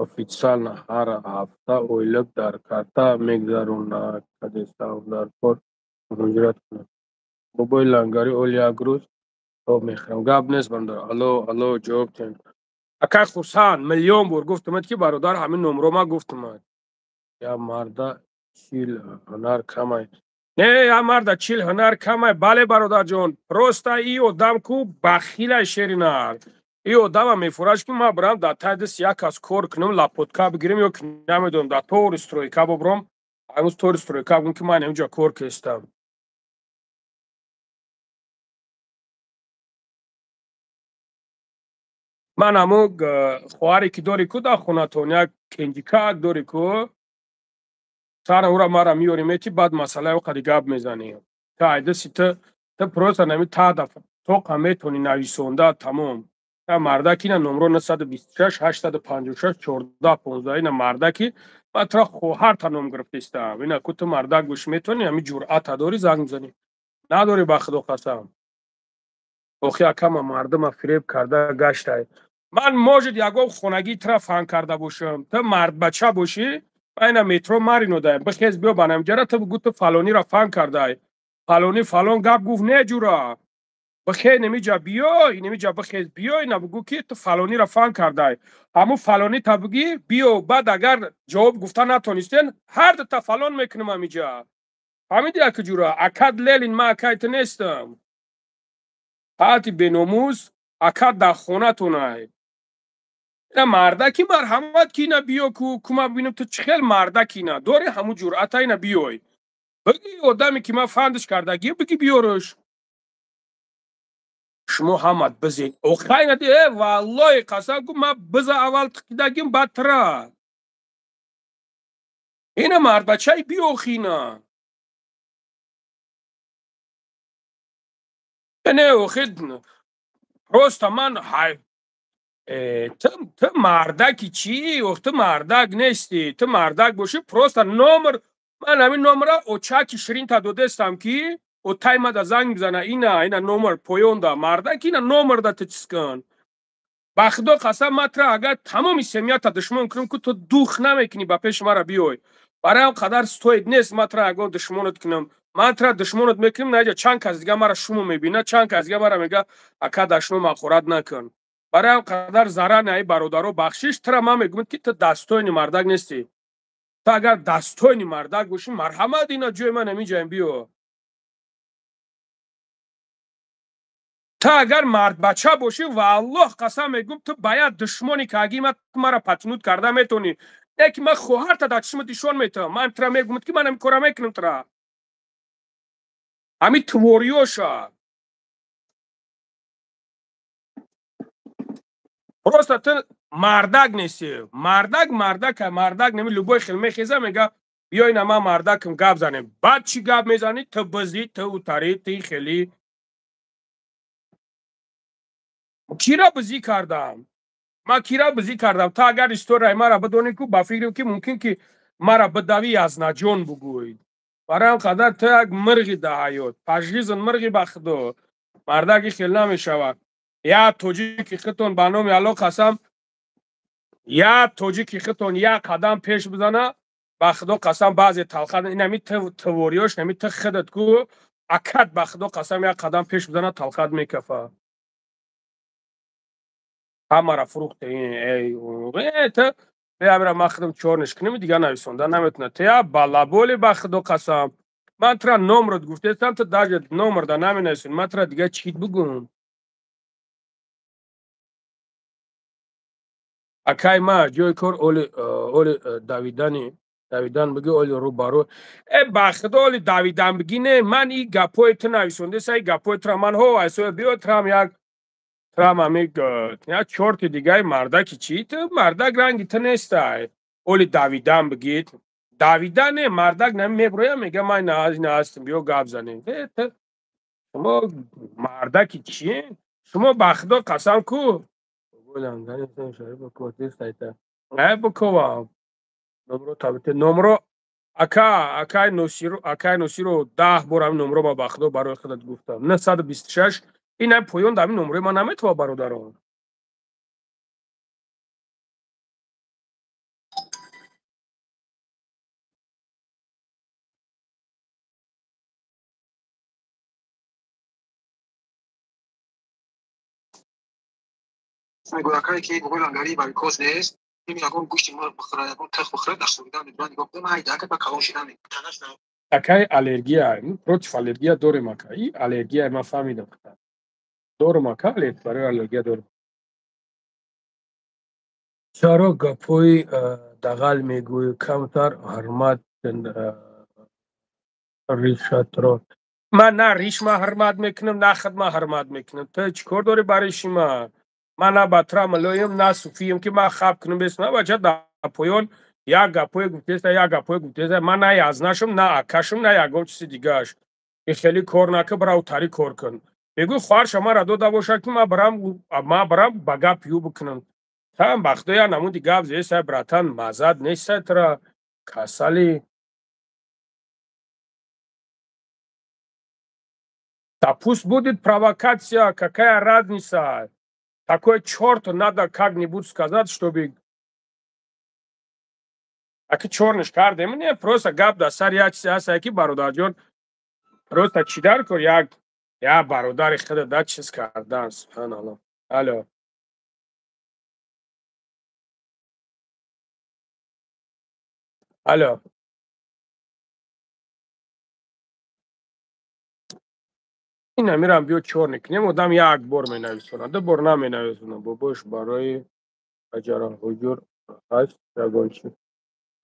официально ҳар ҳафта ойлаб дар карта мегзаронад, кадестам дар кор муроҷиат кунад. Бобои Лангари ол як рӯз об мехӯрам. Гап нест бандор. Алло ҷавоб тен. ака Хусанд миллион бор гуфтамад ки бародар ҳамин номро ма гуфтамад. Я марда чил ҳунар камай. Не, я марда чил ҳунар камай. Бале бародарҷон, просто и одам ку бахила шеринар. И одама мефурад ки ман бирам дар тай даст як кас кор кунам, лапотка бигирам ё намедонам дар тори стройка бобром. ҳанӯз тори стройка бигум ки ман инҷо кор кестам. ман ҳамун хоҳаре ки дори ку дар хонатон як кенҷикак дори ку сара ӯра мара миёри мети баъд масъалаи оқади гап мезанем. Та айдаси ты просто нами тада тоқа метони нависонда тамом. Та мардаки ина номро 926 856 14 15 ина мардаки ман тура хоҳарта ном гирифтаистам. Ина ку ту мардак гӯш метони ҳамин ҷуръата дори занг мизанӣ. Надори ба худо қасам. охи ака ман мардама фиреб карда гаштай. ман можед ягон хонагӣ тура фаҳм карда бошам. Ту мардбача бошӣ, ман ина метро Маринодаем. Бихез биё ба намҷара ту бигӯ ту фалонира фаҳм кардай. Фалони фалон гап гуфт неҷура. Бихез немиҷа биёй, немиҷа бихез биёй ина бигӯ ки ту фалонира фаҳм кардай. ҳамун фалони та бигӣ биё, баъд агар ҷавоб гуфта натонистен ҳар ду та фалон мекунам ҳамиҷа. фаҳмиди як ҷура? Акат лелин, ман акай ту нестам. ҳати беномус акат дар хонатонай. ина мардаки марҳамат ки ина биё ку ман бибинам ту чӣ хел мардаки ина дори ҳамун ҷуръата ина биёй. биги одаме ки ман фандиш кардагӣ биги биёруш. шумо ҳамат бизед. охай ина валлоҳи қасам ку ман биза аввал тиқидагим бадтара. ина мардбачаи биё охи ина. نه اوخید просто من تو مردکی چی؟ تو مردک نیستی. تو مردک باشی просто номер من همین номер اوچاکی شیرین تا دو دستم کی او تایما دا زنگ میزنه اینا номер پویون دا مردک اینا номер دا تچیز کن. با خدا قسم ماترا اگر تمامی سمیت تا دشمن کنم که تو دوخ نمیکنی با پیش مرا بیای برای هم قدر ستوید نیست ماترا اگر دشمنت کنم ماترا دشمنت میکنم نه چند کس دیگه مرا شما میبینه چند کس دیگه مرا میگه اکا دشمن مخورت نکن برای هم قدر ضرر نه برادرو بخشش ترا ما میگم که تو دستوی مردک نیستی تو اگر دستوی مردک باشی مرحمت اینا جای من نمیجایم بیو تو اگر مرد بچه باشی والله قسم میگم تو باید دشمنی که اگه مرا پتنود کرده میتونی نه که من خواهر تا در چشم دیشون میتونم من ترا میگم که من کارا میکنم ترا همین توریوشا просто تو مردک نیستی مردک نمی لبوی خیلی میخیزه میگه بیاین ما مردکم گپ زنیم بعد چی گپ میزنی تو بزی تو اوتاری تی خیلی کی را بزی کردم ما کیرا بزی کردم تا اگر استورای مرا بدونی که با فکرم که ممکن که مرا بدوی از نجون بگوید برای قدر تو یک مرغی ده حیات پشگیزن مرغی بخدو مردکی خیلی نمیشود یا توجی که خطون به نام الله قسم یا توجی که خطون یا قدم پیش بزنه بخدو قسم بعضی تلخد این همی توریوش نمی تخدت کو اکد بخدو قسم یا قدم پیش بزنه تلخد میکفه همه را فروخته این تا بیا برم مخدم چورنش کنیم دیگه نویسونده نمیتونه تیا بالابولی بخدو قسم من ترا نمرت گفتستم تو داجه نمر دا نمی نویسون من ترا دیگه چیت بگم اکای ما جوی کور اولی داویدان بگی اولی رو بارو بخدو اولی داویدان بگی نه من ای گپوی تو نویسونده سای گپوی ترا من هو ایسو بیو ترام یک ترام امیگ یا چورت دیگه مردکی چی تو مردک رنگی تو نیسته اولی داویدان بگید داویدان نه مردک نمیبرویم میگه من نه هستم بیو گپ زنیم شما مردکی چیه شما بخدا قسم کو بولم دانستم شاید با کوتی سایتا نه بکوام نمرو تابت نمرو اکای نوسیرو 10 بارم نمرو با بخدا برای خودت گفتم نه 126 این هم پویون دمی نمره ما نمیتوا برادران گوراکایی که بقول انگاری برای کوز نیست این یکون گوشت ما بخوره یکون تخ بخوره داشته بودم میدونم گفتم من هیچ که با کاوشیدم اکای الرژیا پروچ الرژیا دور مکایی الرژیا ما فهمیدم دور مکا برای الرژیا دور چرا گپوی دغل میگوی کمتر حرمت ریشت رو من نه ریش ما حرمت میکنم نه خد ما حرمت میکنم تو چیکار داری برای شما من نه بطرا ملویم نه صوفیم که من خواب کنم بس نه بچه دا پویون یا گپوی گفتیسته یا گپوی گفتیسته من نه یازناشم نه اکاشم نه یگم چیزی دیگهش این خیلی کار نکه برای اوتاری کار کن بگو خوار شما را دو باشد که ما برام بگا پیو بکنم تا هم بخدا یا نمون دیگه زیسته براتن مزد نیسته ترا کسالی Допусть будет провокация, какая разница? Такой черт надо как-нибудь сказать, чтобы... Аки черныш кардем, не просто гап да сар як сиаса, аки бародарҷон просто чидар кор як бародари худа да чиз кардан, субҳаналлоҳ. Алло. Алло. اینا میرم بیو چور نکنیم ودم یک بار می نویسونم دو بار نمی نویسونم باباش برای اجاره حجور هست یگان چی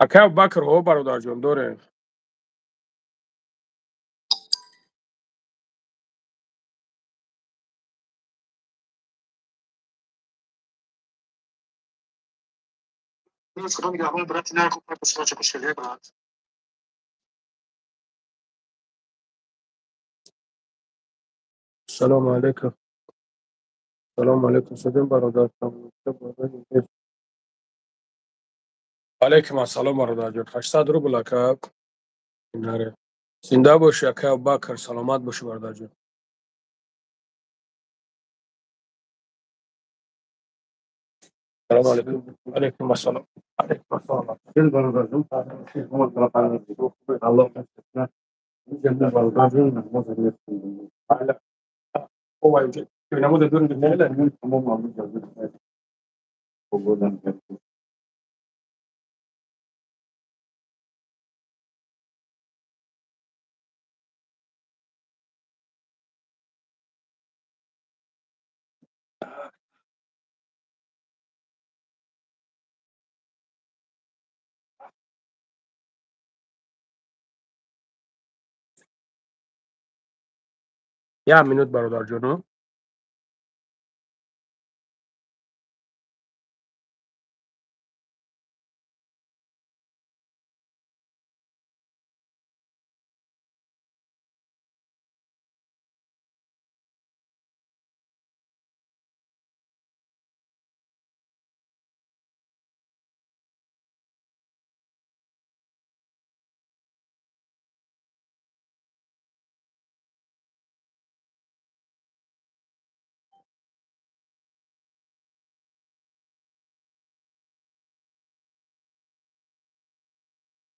اکا بکر ها برادرجان دوره خدا نگهبان برات نه خوب پس چه کشلی برات سلام علیکم. سلام علیکم. شدیم برادر. علیکم السلام برادر جان. 800 روبل اکا. نره. زنده باشی اکا بکر. سلامت باشی برادر جان. سلام علیکم. علیکم السلام. علیکم السلام. دل برادر جون شما طرف الله يستر جنب برادر جون ما زدیم بله. هو يوجد في نموذج دون بالليل. من تمام عامل جزء بودن یا مینوت برادر جانو.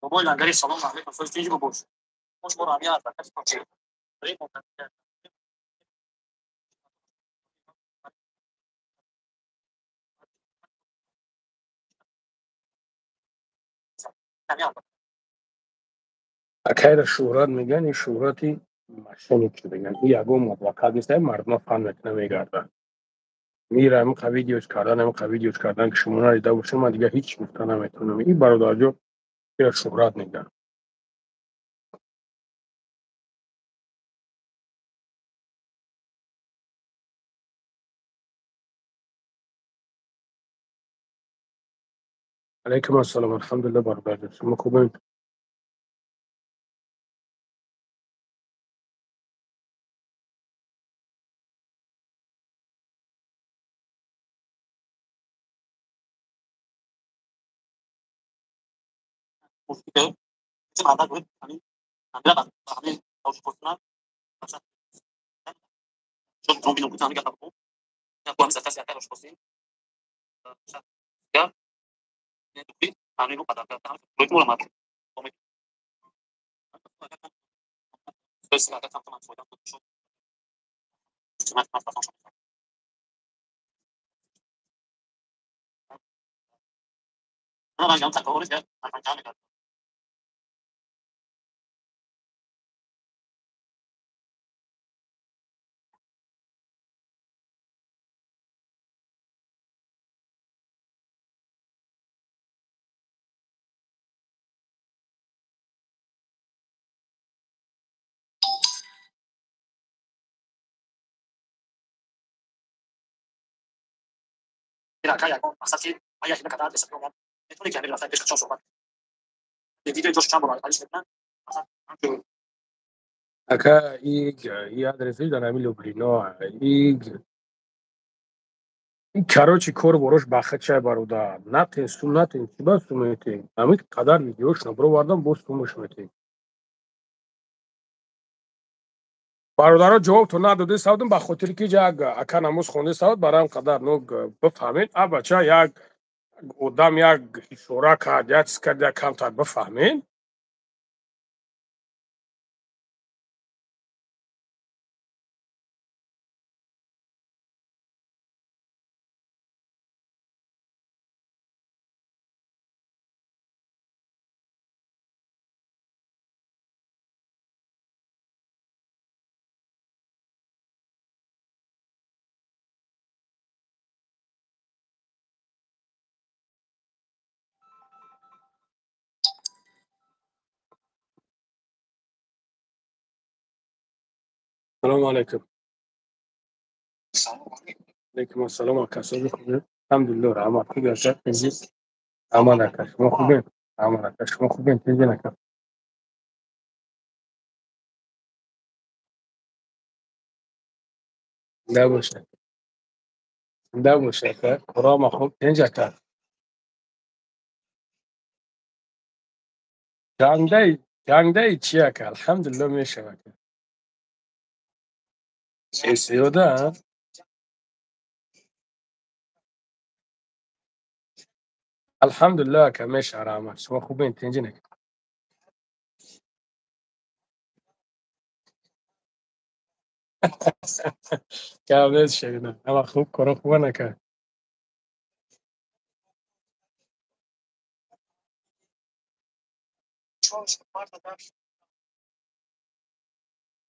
بابا لنگری سلام علیکم. فوش تیجی ببوش. خوش برو امیار بکش کنچی. ریمون امیار. اکایر شهرت میگن. این شهرتی مشهور که بگن. این یگو موقع نیست. مردم فهم نمیگردن. میرم قوی دیوش کردن که شما ندیده باشین. من دیگه هیچ گفتن نمیتونم. این برادر جان یا شهرت میگن. علیکم السلام. الحمدلله برادر جان. شما خوبین؟ مشکل چه مدت بود همین همین همین اوج کنن مثلا چون تو بینو بودن میگم خب یا تو هم سفر سفر روش بسیم یا نه دوبلی همین رو قدم کردم روی مول مات امید بس که تا من خودم شد سمت ما فقط انا راجع تقول لك انا راجع kira kaya kon asasi ayah kita kata desa program itu nih kami rasa desa sobat jadi itu cuma baru kali sebenarnya اکا این ادرسی در همین لوبلینا. این کراچی کور باروش بخت چای برادر. نتین سوم نتین چی بس سوم میتین. همین قدر ویدیوش نبرو واردم باز سومش میتین. برادرها جواب تو نداده سودم به خاطر که یک اکا نموز خونده سود برایم قدر نوگ بفهمین. اب بچه یک آدم یک اشاره کرد یک چیز کرد یک کمتر بفهمین. سلام علیکم. علیکم السلام اکا. صحبی خوبی؟ الحمدلله رحمت خوبی اشد کنزی. امان اکا شما خوبین؟ امان اکا شما خوبین؟ تیزی نکا. نباشه نباشه که قرآن خوب اینجا کرد جنگده چیه که الحمدلله میشه که سیوده الحمدلله که میشه رحمت شما خوب اینتنجی نکن که اولید شویده اما خوب کرو خوبه نکن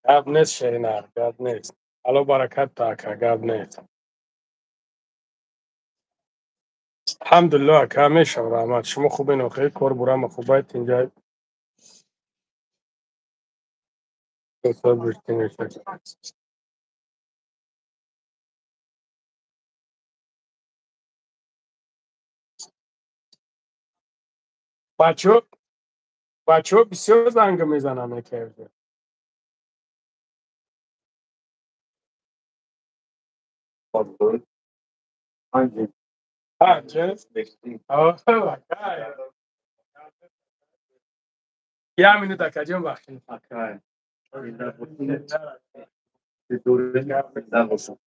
گب نیست شیرینه گب نیست الو برکت تا که گب نیست الحمدلله که میشه رحمت شما خوب اینو خیلی کار برام خوبایت اینجا دوستان برشتی میشه بچه ها بسیار زنگ میزنن که Hangi? چه؟ آه، یه منوت که بخشید Akay. Bir doğru bir olsun.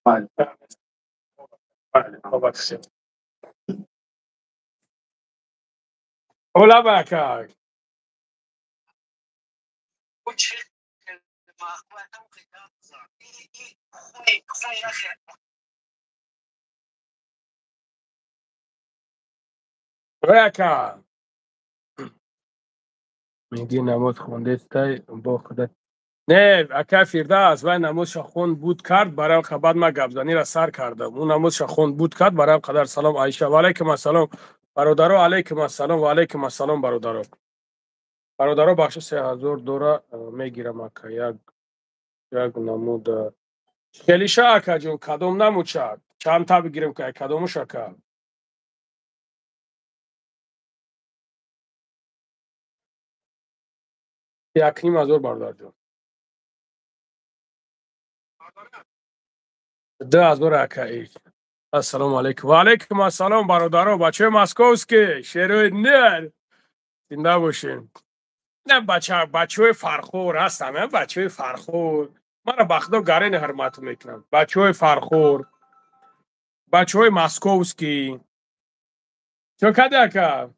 Fine. اولا بکر بکر میگی نماز خونده استای با خودت نه اکا فیرداس و نمازش خون بود کرد برای خبر ما گبزانی را سر کردم اون نمازش خون بود کرد برای قدر سلام عایشه و علیکم السلام برادرو علیکم السلام و علیکم السلام برادرو بخش 3000 دورا میگیرم اکا یک نمود خیلی شا اکا جون کدوم نمود شد چند تا بگیرم که کدومش اکا یک نیم هزار برادر جون 2000 اکا ایش السلام علیکم و علیکم السلام برادرو بچه مسکوسکی شیروی نر زنده باشین نه بچه فرخور هستم نه بچه فرخور من بخدا گرین حرمت میکنم بچه فرخور بچه مسکوسکی چون کده اکا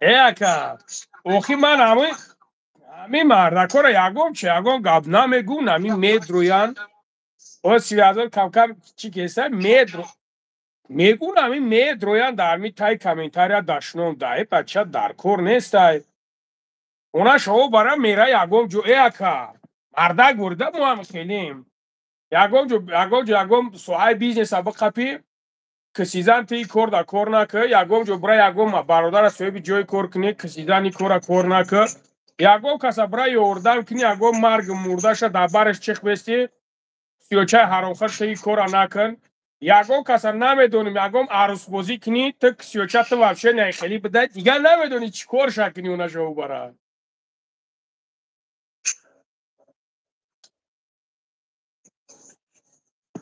اکا اوخی من همین مردکو را یکم چه یکم گب نمیگون همین مید رویان او 3000 کم کم چی کسه مید رو میگون همین مید رویان در می تای کمینتاریا داشنم دای بچه در کور نیستای اونا شو برای میره یکم جو اکا مرده گرده مو هم خیلیم یکم سوهای بیزنس ابا قپی کسیزن تی کور دا کور نکه یکم جو برای یکم برادر سوی بی جوی کور کنی کسیزانی کور نکه یکم کسا برای یوردن کنی یکم مرگ مرده شد دبرش چخ بستی سیوچه هرانخر تی کور نکن یکم کسا نمیدونیم یکم عروس بازی کنی تک سیوچه تو وفشه نیخیلی بده دیگه نمیدونی چی کور شکنی اونا شو برای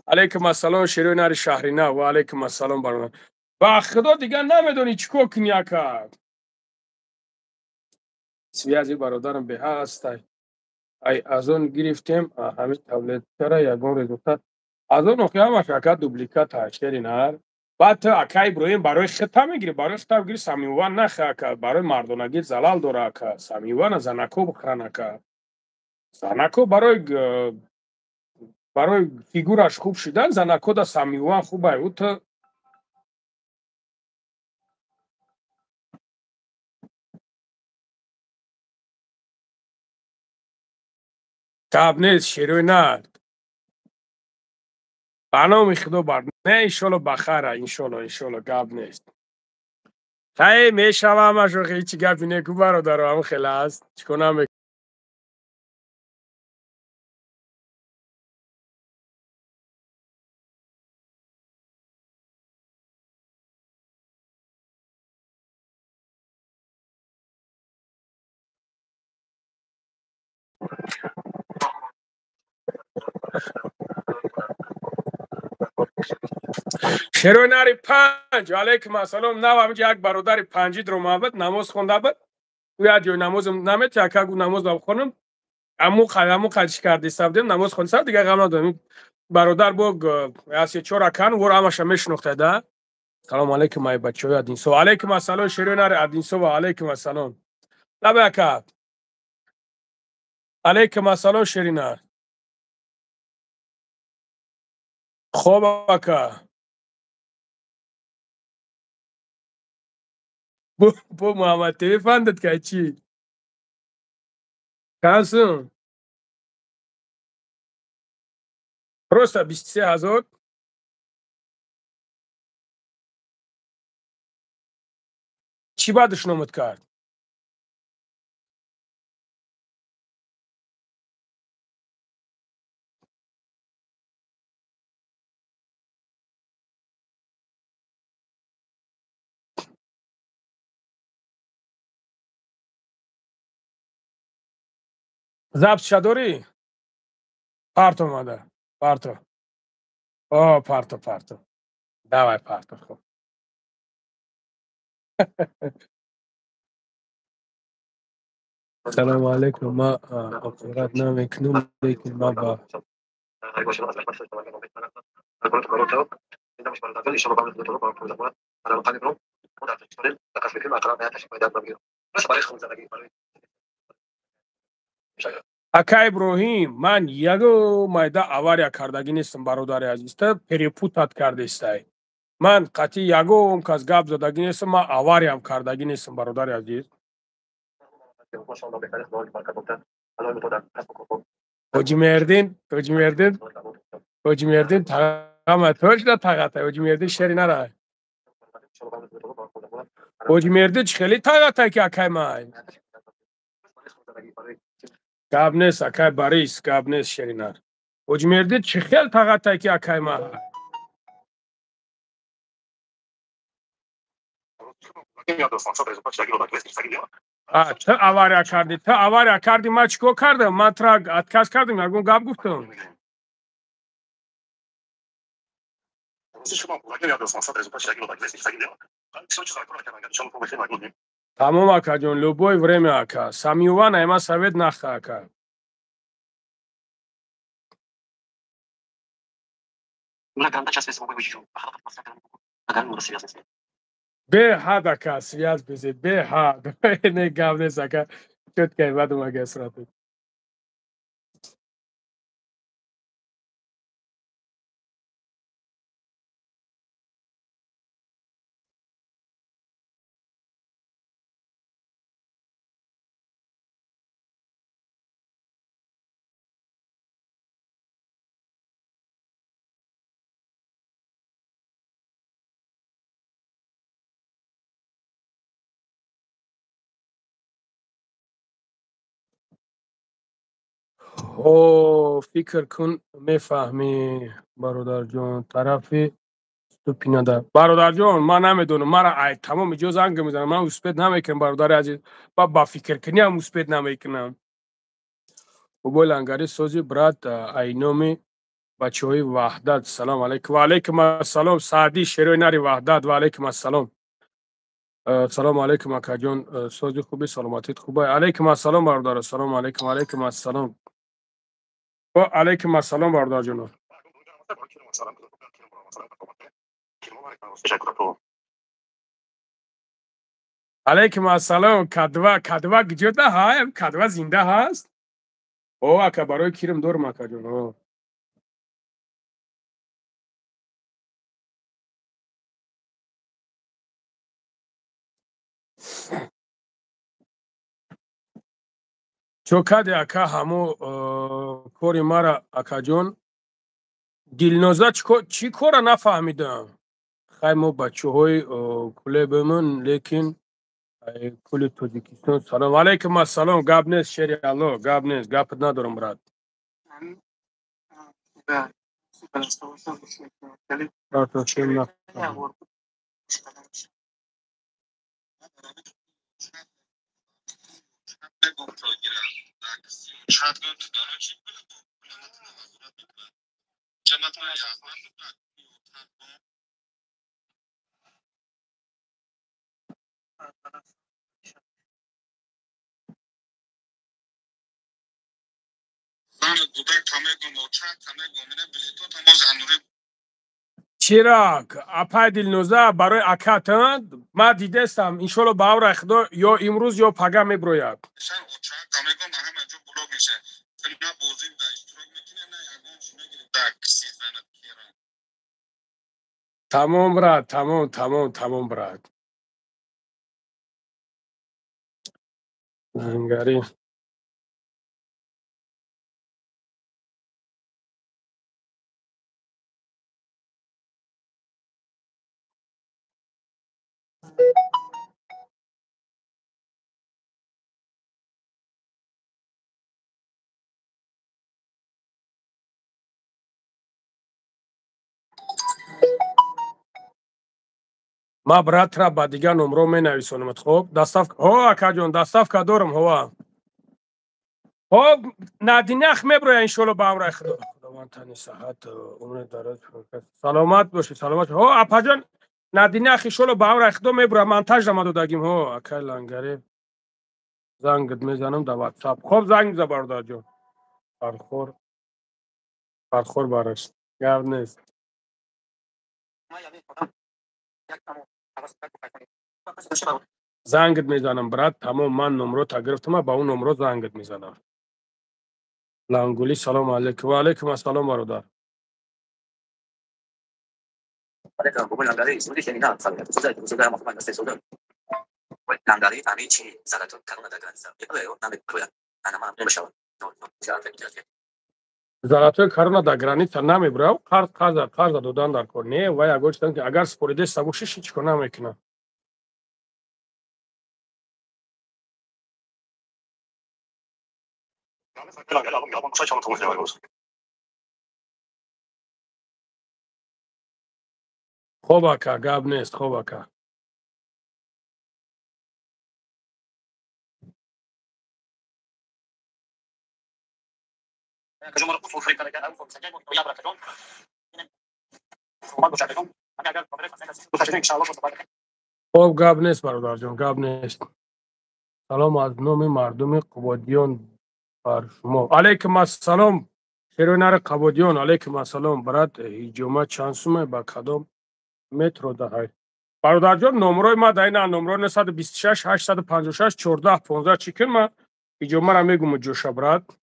علیکم السلام شیرین نر شهرینه و علیکم السلام برادر و خدا دیگه نمیدونی چیکو کنیا کرد سویازی برادرم به هست ای از اون گرفتیم همین تبلت کرا یگون رزولتات از اون اخیام اشاکت دوبلیکات هست شیرین بعد تو اکای برویم برای خطا میگیری برای خطا بگیری سمیوان نخه که برای مردونگی زلال دوره که سمیوان زنکو بخرانه که زنکو برای فیگورش خوب شدن زنکو دا سمیوان خوبه او تو کاب نیست شیروی نه برنامه خدا بر نه انشالله بخره انشالله کاب نیست خیلی میشوم اشو خیلی چی گپی نکو برادرم خیلی هست چکنم شیروناری پنج علیکم السلام نو همینجا یک برادر پنجی در محبت نماز خونده بود و یا جای نماز نمیت یک نماز بخونم امو خدش کردی سبدیم نماز خوند سر دیگه غم ندارم برادر بوگ از چهار کن ور همش میشناخته ده سلام علیکم مای بچه‌ها ادینسو علیکم السلام شیروناری ادینسو و علیکم السلام لبکه علیکم السلام شیرینار خوب اکا بو محمد تیوی فندت که چی کنسون پروستا 23,000 چی بعدش نمود کرد ضبط شداری پارت اومده پارتو آه پارتو давай پارتو خوب سلام علیکم ما اپرات نمیکنم لیکن ما با اکا ابراهیم من یگو майда авария кардагӣ нестам бародари азиз та перепутат кардестай ман қатъи ягом кас гап задагӣ нестам ман авариям кардагӣ нестам бародари азиз ҳоҷимердин тағама точно тағата ҳоҷимердин шери нарай ҳоҷимердин чӣ хеле тағатай ки акай май гап нест акай барис гап нест шеринар ҳоҷимердин чӣ хел тағатай ки акай май та авария кардӣ ман чӣ кор кардам ман тура отказ кардам ягон гап гуфтам тамом акаҷон любое время ака самиёва найма совет наха ака беҳад ака связ бизе беҳад не гап нест ака чёткай бадум ага сурати о фикр кун мефаҳмӣ бародарҷон тарафи ступинада бародарҷон ман намедонам мара тамоми ҷо занг мезанам ман успед намекунам бародари азиз ба фикркуниам успед намекунам бобои лангари сози брат айноми бачаҳои ваҳдат салом алейкум ва алейкум ассалом саъди шерои нари ваҳдат ва алейкум ассалом салому алейкум акаҷон сози хуби саломатит хубай алейкум ассалом бародар салому алейкум алейкум ассалом ва алейкум ассалом бародарҷонон алейкум ассалом кадва гиҷота ҳай кадва зинда ҳаст о ака барои кирм дорум акаҷон чо каде ака ҳамо кори мара акаҷон дилноза чӣ кора нафаҳмидам хай мо бачаҳои кулебамон лекин кули тоҷикистон салом алейкум ассалом гап нест шери алло гап нест гапат надорам брат چراغ اپای دلنوزه برای اکاتند ما دیدستم انشالله با امر خدا یا امروز یا پگاه میبروید. تمام برات تمام برات انگاری ما برات را با دیگه نمره می نویسونم. خب دستاف ها اکا جان دستاف دارم هوا خب نادینخ میبروید انشالله با امر خدا. خداوند تنی صحت عمر دراز سلامت باشی سلامت ها اپا جان نادینخ انشالله با امر خدا میبروید منتاج ما دادیم ها اکا لنگری زنگ میزنم در واتساپ. خب زنگ میزنم برادر جان فرخور براش گرد نیست. زنگت میزنم برات تمام من نمره تا گرفتم با اون نمره زنگت میزنم. لانگولی سلام علیکم و علیکم السلام برادر. زلاتوی کرونا در گرانیت نمیبره قرض دادن در کنه و یا گفتن که اگر سپریده سبوشش چیکار نمیکنه. خوب اکا گاب نیست خوب اکا. خوب گاب نیست برادر جان گاب نیست. سلام از نام مردم قبادیان بر شما. علیکم السلام شیرونر قبادیان علیکم السلام برات هجومه چانسومه با کدام مترو دهید. برادر جان نمره ما داین نمره 926 856 14 15 چیکن ما هجومه را میگم جوش برات.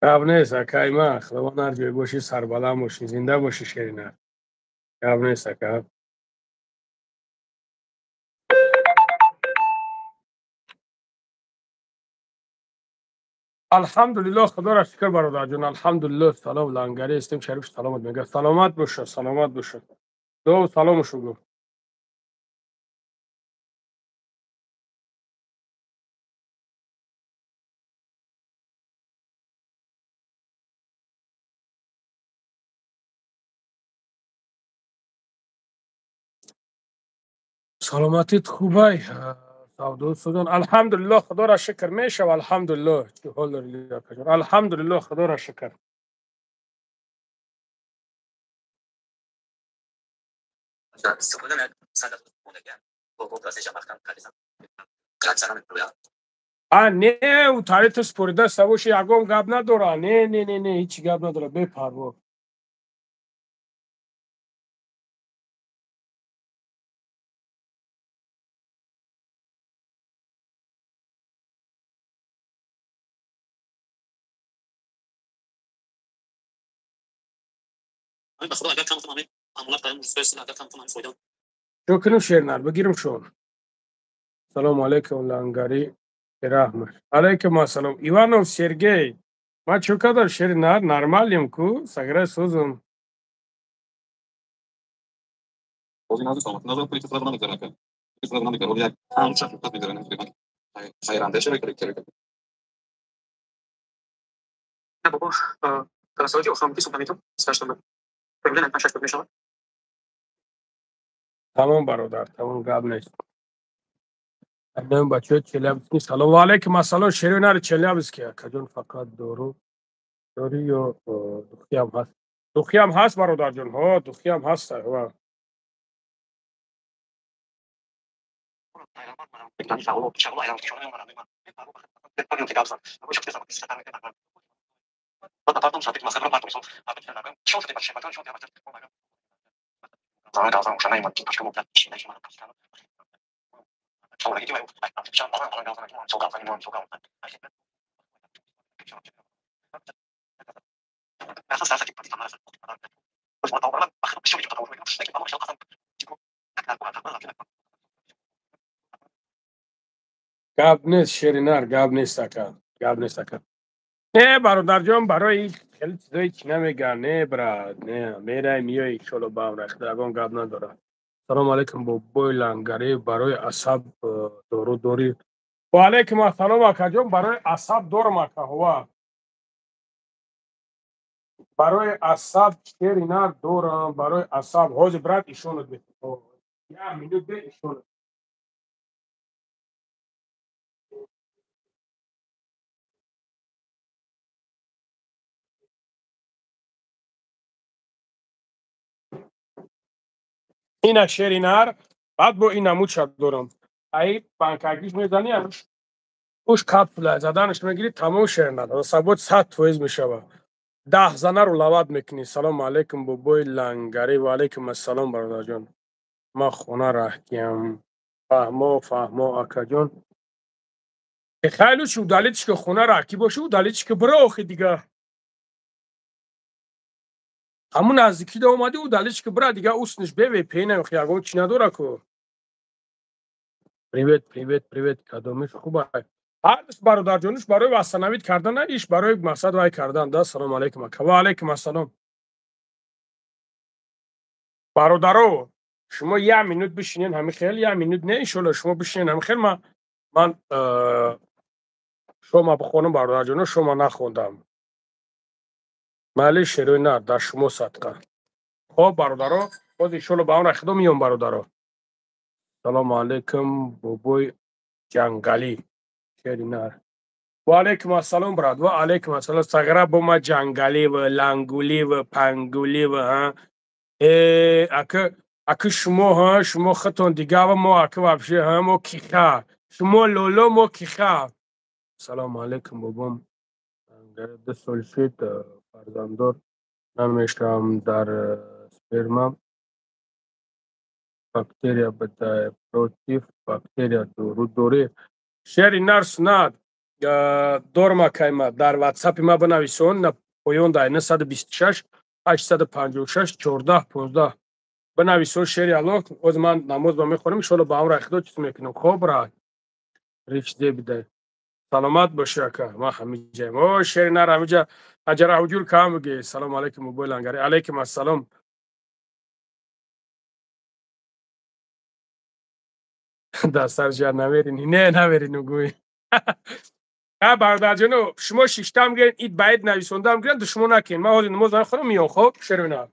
گاب نیست اکای ما خداوند هر جای باشی سربلند باشی زنده باشی شیرینر. گاب نیست اکا. الحمدلله خدا را شکر برادر جان الحمدلله سلام لنگری استیم شریف سلامت میگه سلامت باشه دو سلام شو. سلامتیت خوبه سعودو سودان الحمدلله خدا را شکر میشه و الحمدلله چه حال داری الحمدلله خدا را شکر. نه او تاریت سپوریده سووش یگم گاب نداره نه هیچ گاب نداره بپروا. شو کنم شیرنر بگیرم شون. سلام علیکم لنگری Rahmat. Aleyküm assalam. Ivanov Sergey. Ma şu kadar şerinar normalim ku sagra sözüm. Ordinado sono, no per tutto non è che questo non è che voglio un certo tipo di grande sai grande c'è che бабу рассудил сам писал на YouTube, сказать, чтобы появление начать помешало. Tamam barodar. Tamam gabneş. Annem bachot Chelyabinski. Salam aleyküm assalam. Şerinar Chelyabinski. Kajun fakat doğru. Doğru yo dukhiyam has. Dukhiyam has barodar jon. Ho dukhiyam has. Ha. Então, falou, chegou lá, chorando, depois não ficava só. Eu vou te fazer isso, tá? Bota para não saber que você não vai tomar, a gente não vai. Show de baixo, mas show de baixo. Não, não, não, chamei, mas acho que eu vou dar isso, deixa eu marcar. Só aqui vai, já não, não, não, não, só calma, não, só calma. Essa sala aqui pode tomar essa. Vou botar o problema, deixa eu te botar o problema, tem que falar, deixa eu passar. Tipo, Gabneş şerinar. Gabneş saka. Gabneş saka. Ne barodar jon برای خیلی چیزایی که نمیگن نه براد نه میره میای شلو با اون رخت اگون گاب نداره سلام علیکم با بوی لنگری برای عصب دورو دوری و علیکم السلام اکا جون برای عصب دورم اکا هوا برای عصب شیرینار دورم برای عصب حوز براد ایشونت بیت یا منو به ایشونت اینا شیرینار بعد با این نمود شد دورم ای پانکاکیش میزنی اوش کپسوله زدنش میگیری تمام شیرینار و ثبات 100 فیز میشه 10 زنه رو لواد میکنی سلام علیکم بابای لنگری و علیکم السلام برادر جان ما خونه رفتیم فهمو اکا جان خیلی شو دلیتش که خونه رکی باشه و دلیتش که برو آخی دیگه همون نزدیکی دا اومدی و دلیتش که برو دیگه اوسنش بوی پینه خیاگون چی نداره که привет کدامش خوبه هرش برادر جانش برای واسنوید کردن ندیش برای مقصد وای کردن ده سلام علیکم اکا و علیکم السلام برادرو شما یه مینوت بشینین همین خیلی یه مینوت نه انشالله شما بشینین همین خیلی من شما بخونم برادر جانو شما نخوندم مالی شروع نه در شما صدقه خب برادرو باز انشالله با اون رخدو میام برادرو سلام علیکم بابای جنگلی خیلی نه و علیکم السلام براد و علیکم السلام سگره بوما جنگلی و لنگولی و پنگولی و ها اکه شما ها شما خطون دیگه و ما اکه وابشه ها ما کیخه شما لولو ما کیخه سلام علیکم بابام ده سال شد فرزندار نمیشتم در سپرمم باکتریا بده پروتیف باکتریا رو دوره شری نرس ند دورما کایما در واتساپ ما بنویسون на پایان دای 926 856 14 15 بنویسون شری الله از من نماز با میخونم ان شاء الله با هم رخدو چیز میکنم خوب را ریچ دی بده سلامت باشه که ما همیشه او شری نر همیشه اجر حجور کام میگه سلام علیکم موبایل انگاری علیکم السلام دستر جان نمیرین نه نمیرین گوی ها برادر جانو شما شیشتم گرین اید باید نویسونده هم گرین شما نکن ما حالی نماز خودم میام خب شروع نه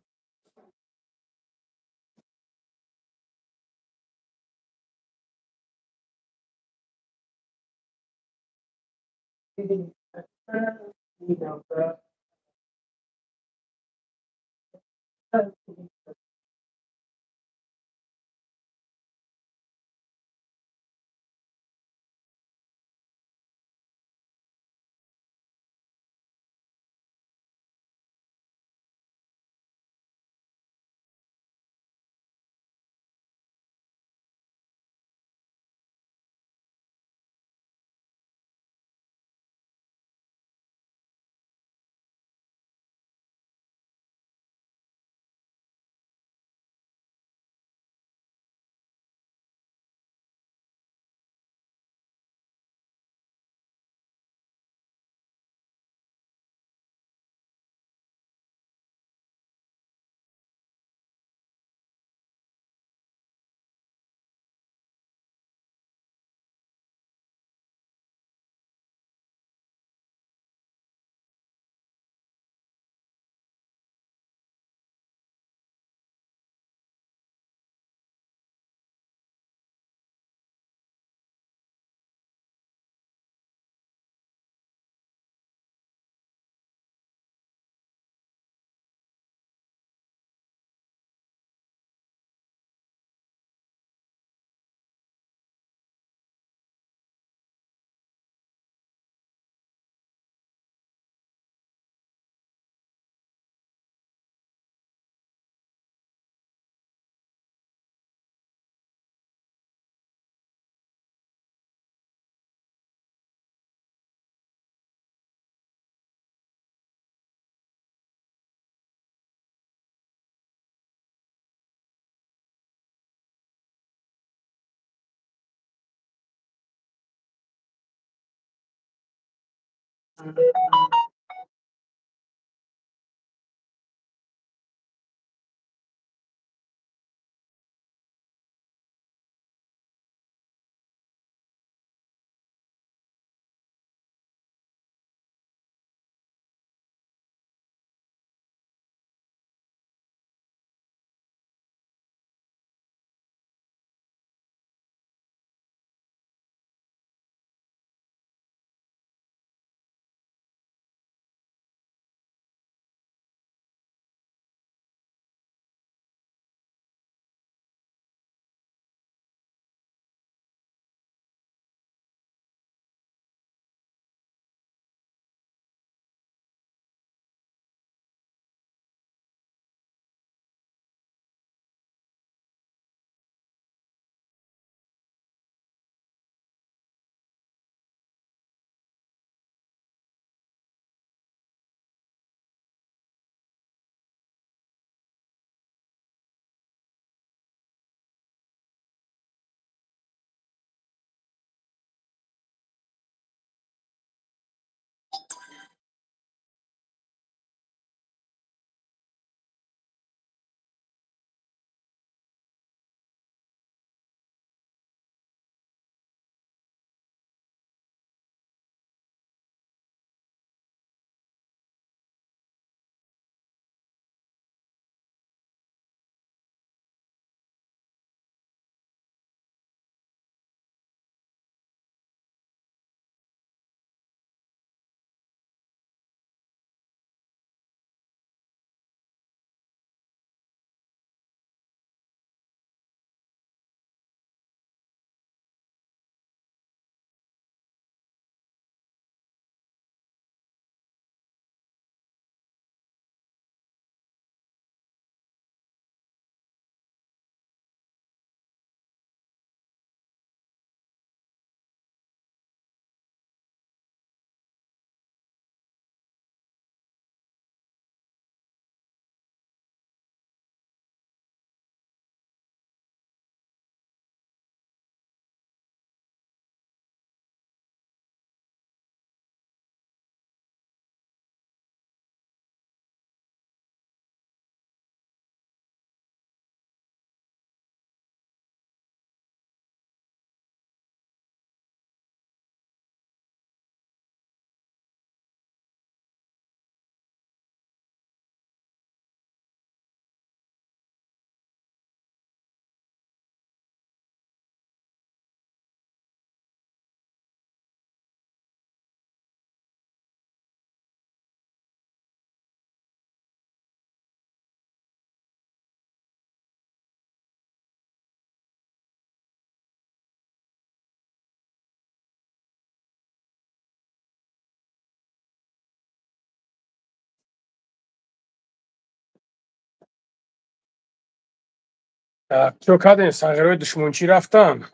چو کردن سنگرهای دشمنچی رفتن.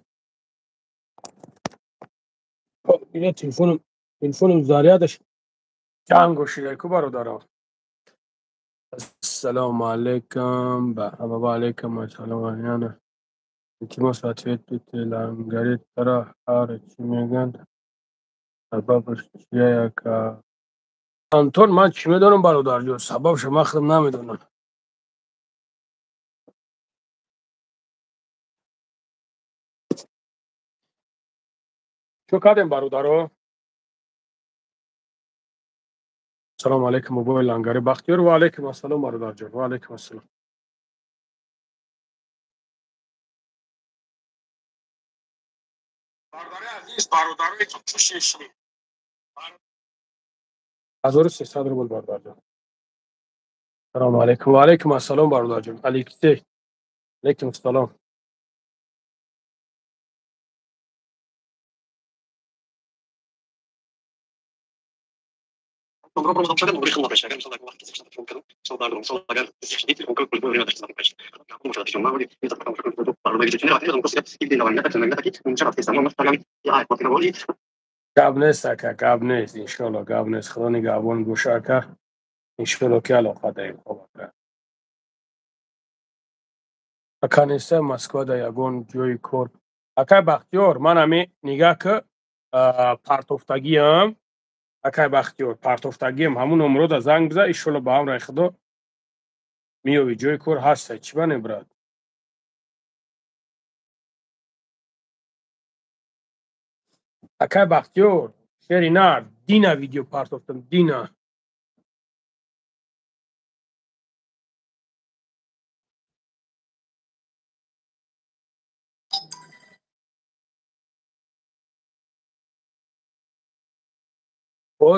اینه تلفنم زاریادش جنگ گوشیده کو برادرم. السلام علیکم و علیکم السلام علیکم. التماس تثبیت لنگری ترا هر چی میگن سببش چیه که انتون من چی میدونم برادر جو سببش مخدم نمیدونم. چو کردن برادرو. السلام علیکم موبایل لنگری بختیار و علیکم السلام برادر جو و علیکم السلام. برادر عزیز برادرای تو چوشیشی 1300 روبل برادر جو. السلام علیکم و علیکم السلام برادر جو. علیکم السلام. گاب نیست که گاب نیست انشالله گاب نیست خدا نگهبان گوشه که انشالله که علاقه داریم خوبه اکا نیسته مسکو دا یگون جوی کور اکا بختیار من همی نگاه که پرتوفتگی هم акай бахтиёр партофтагиам ҳамун номерода занг биза иншолло ба ҳам рай худо меёвӣ ҷойи кор ҳастай чӣ ба не брат. Акай бахтиёр шери нар дина видео партофтам дина.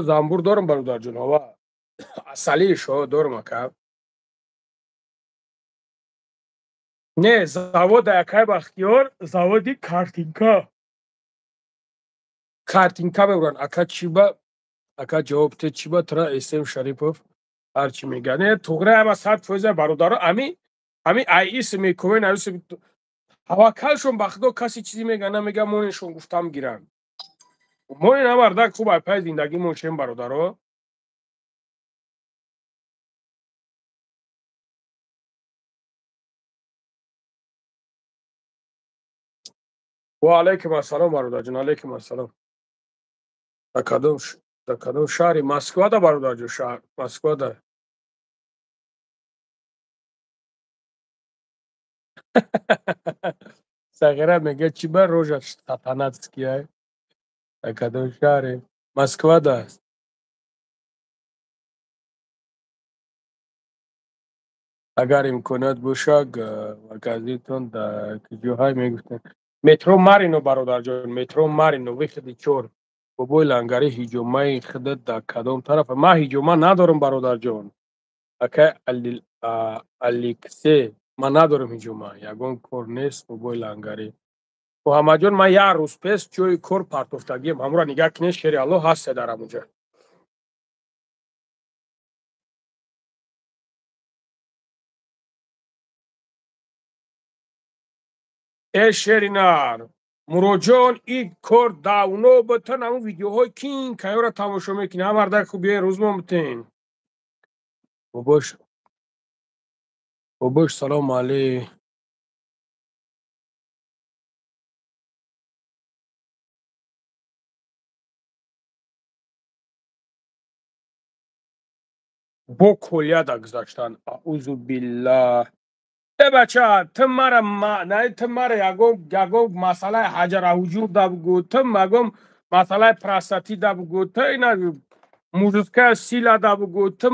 Занбур дорам бародарҷон ова асалишо дорам ака. Не заводи акай бахтиёр заводи картинка. Картинка мебуранд ака чиба ака ҷавоб те чиба тра эсем Шарипов ҳарчи мегӯяд. Не туғра ама 100% бародаро ами айис мекумен авис таваккалшон ба худо каси чизе мега намега монешон гуфтам гиранд. Моне намардак хуб айпай зиндагимон шем бародаро. Ва алайкум ассалом бародарҷон, алайкум ассалом. Дар кадом шаҳри? Москвада бародарҷон, шаҳр Москвада. Сағира мега чӣ ба рожа сатанатский ай? Дар кадом шаҳре? Москвада аст. Агар имконият бошад магазинтон дар ҷоҳае мегуфтанд. Метро Марино бародарҷон, метро Марино выходи 4. Бобои лангари ҳиҷомаи худат дар кадом тарафа? Ман ҳиҷома надорам бародарҷон. Акай Аликсей ман надорам ҳиҷома. Ягон кор нест бобои лангари. Муҳаммадҷон ман як рӯз пес ҷойи кор партофтагиам ҳамура нигоҳ кинед шери Аллоҳ ҳасте дар ҳамунҷа. Шери нар Муроҷон ин кор давно бутан ҳамун видеоҳои кин кайёра тамошо мекунӣ ҳамардак хуб биёен рӯзмон бутен. Бобош салому алейк. бо колияда гузаштан аъузу биллаҳ. Бача ту мара ягон масъалаи ҳаҷараҳуҷур дабугӯ, ту ягон масъалаи простатит дабугӯ, ту ина мужуская сила дабугӯ, ту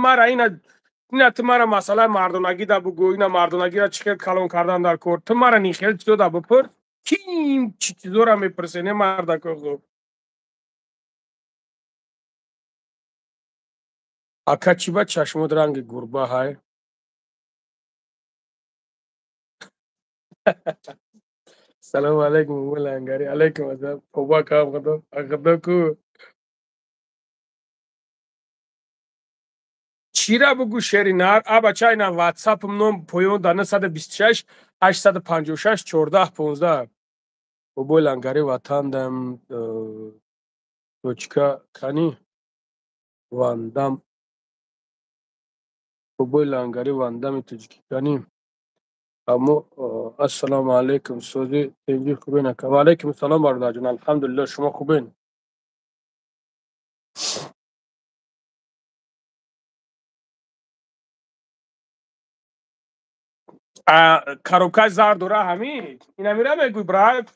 мара масъалаи мардонагӣ дабугӯ, ина мардонагиро чӣ хел калон кардан дар кор. Ту мара нихел чизо дабупурс. Ким чӣ чизоро мепурсе не мардако хуб. Ака чӣ ба чашмот ранги гурба ҳай? Салому алейкум бобои лангари. Алейкум ассалом. Побакам худо ку? Чира бугӯ шери нар? Бача ина ватсапм ном поён дар 926 856 14 15. Бобои лангари ватандам точка кани вандам. Бобои лангари вандами тоҷикистонӣ. Аммо ассалому алейкум сози тенҷи хубен ака. Ва алейкум ассалом бародарҷон. Алҳамдулиллаҳ шумо хубен? Коробкаи зар дора ҳамид? Инамира мегӯй брат?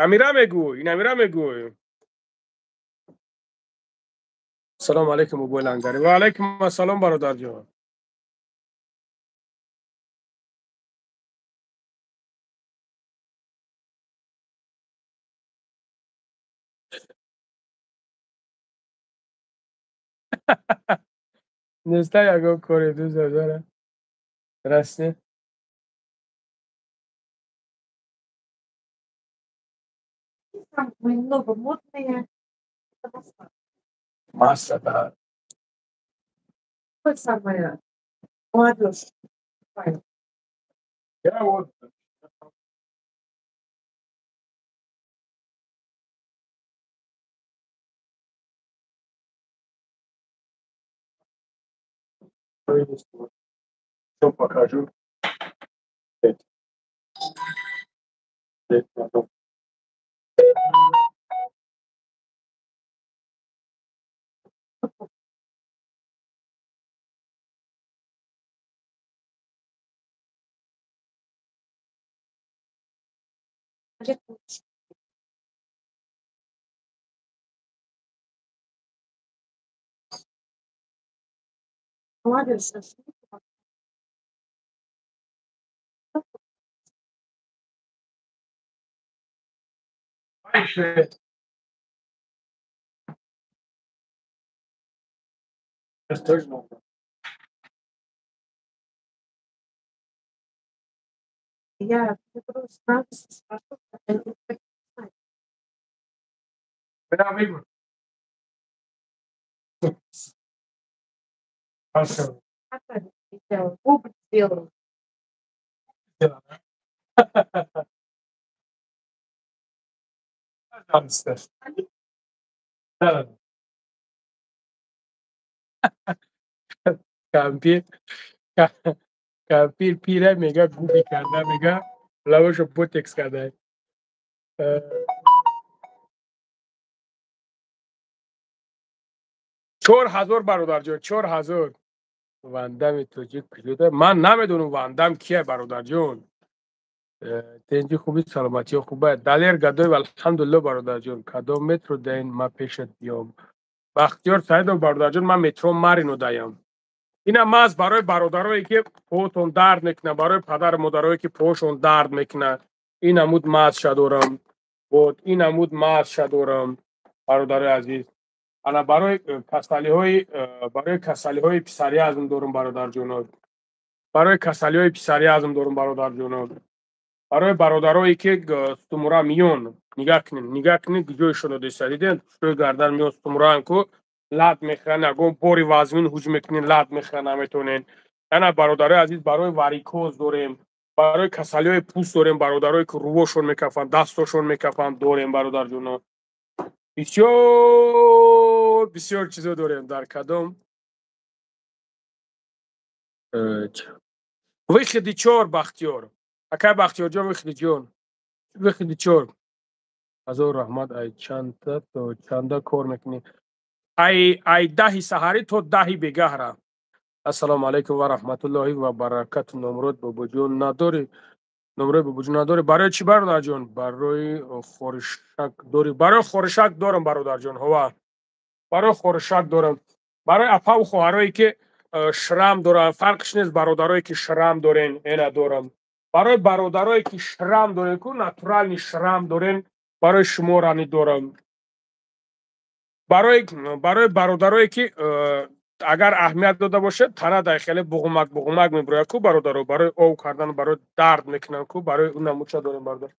Амира мегӯй, инамира мегӯй. Ассалому алейкум бобои лангари. Ва алейкум ассалом бародарҷон. Неста ягон кори дӯза дора. Расте? Много модные. Масса, да. Какой самая молодежь? Я вот что покажу. Ayşe. Estoy no. Ven amigo. Alça. Alça. Kampir. Kampir pire mega gubi karda mega lavaşo botex karda. چهار هزار برادر جان 4000 وندم توجیک کجا من نمیدونم وندم کیه برادر جان تنجی خوبی سلامتی خوبه دلیر گدای و الحمدلله برادر جان کدام مترو دین ما پیشت بیام بختیار سعید برادر جان من مترو مرینو دایم اینا ما از برای برادرایی که پوتون درد میکنه برای پدر مادرایی که پوشون درد میکنه این عمود ماز شدورم بود این عمود ماز شدورم برادر عزیز انا برای کسالی های پسری ازم دارم برادر جونم برای کسالی های پسری ازم دارم برادر جونم برای برادرایی که ستمرا میون نگاه کنین جویشون رو دیدین شوی گردن میون ستمرا کو لات میخرن اگه باری وزمین هجوم میکنین لات میخرن نمیتونین انا برادرای عزیز برای واریکوز داریم برای کسالی های پوست داریم برادرایی که روشون میکفن دستشون میکفن داریم برادر جونم بسیار بسیار چیزا داریم در کدام ویخدی چور بختیار اکا بختیار جان ویخدی جان ویخدی چور از او رحمت ای چند تا چنده کار میکنی ای دهی سحری تو دهی بگهره السلام علیکم و رحمت الله و برکت نمرود بابا جان نداری نمره بابا جان نداری برای چی برادر جان برای خورشک داری برای خورشک دارم برادر جان هوا برای خورشک دارم برای اپا و خواهرایی که شرم دارن فرقش نیست برادرایی که شرم دارن اینا دارم برای برادرایی که شرم دارن که ناتورال شرم دارن برای شما رانی دارم برای برادرایی که اگر اهمیت داده باشه تنه داخل بغمک میبره کو برادر برای او کردن برای درد میکنن کو برای اون نمو چه داریم برادر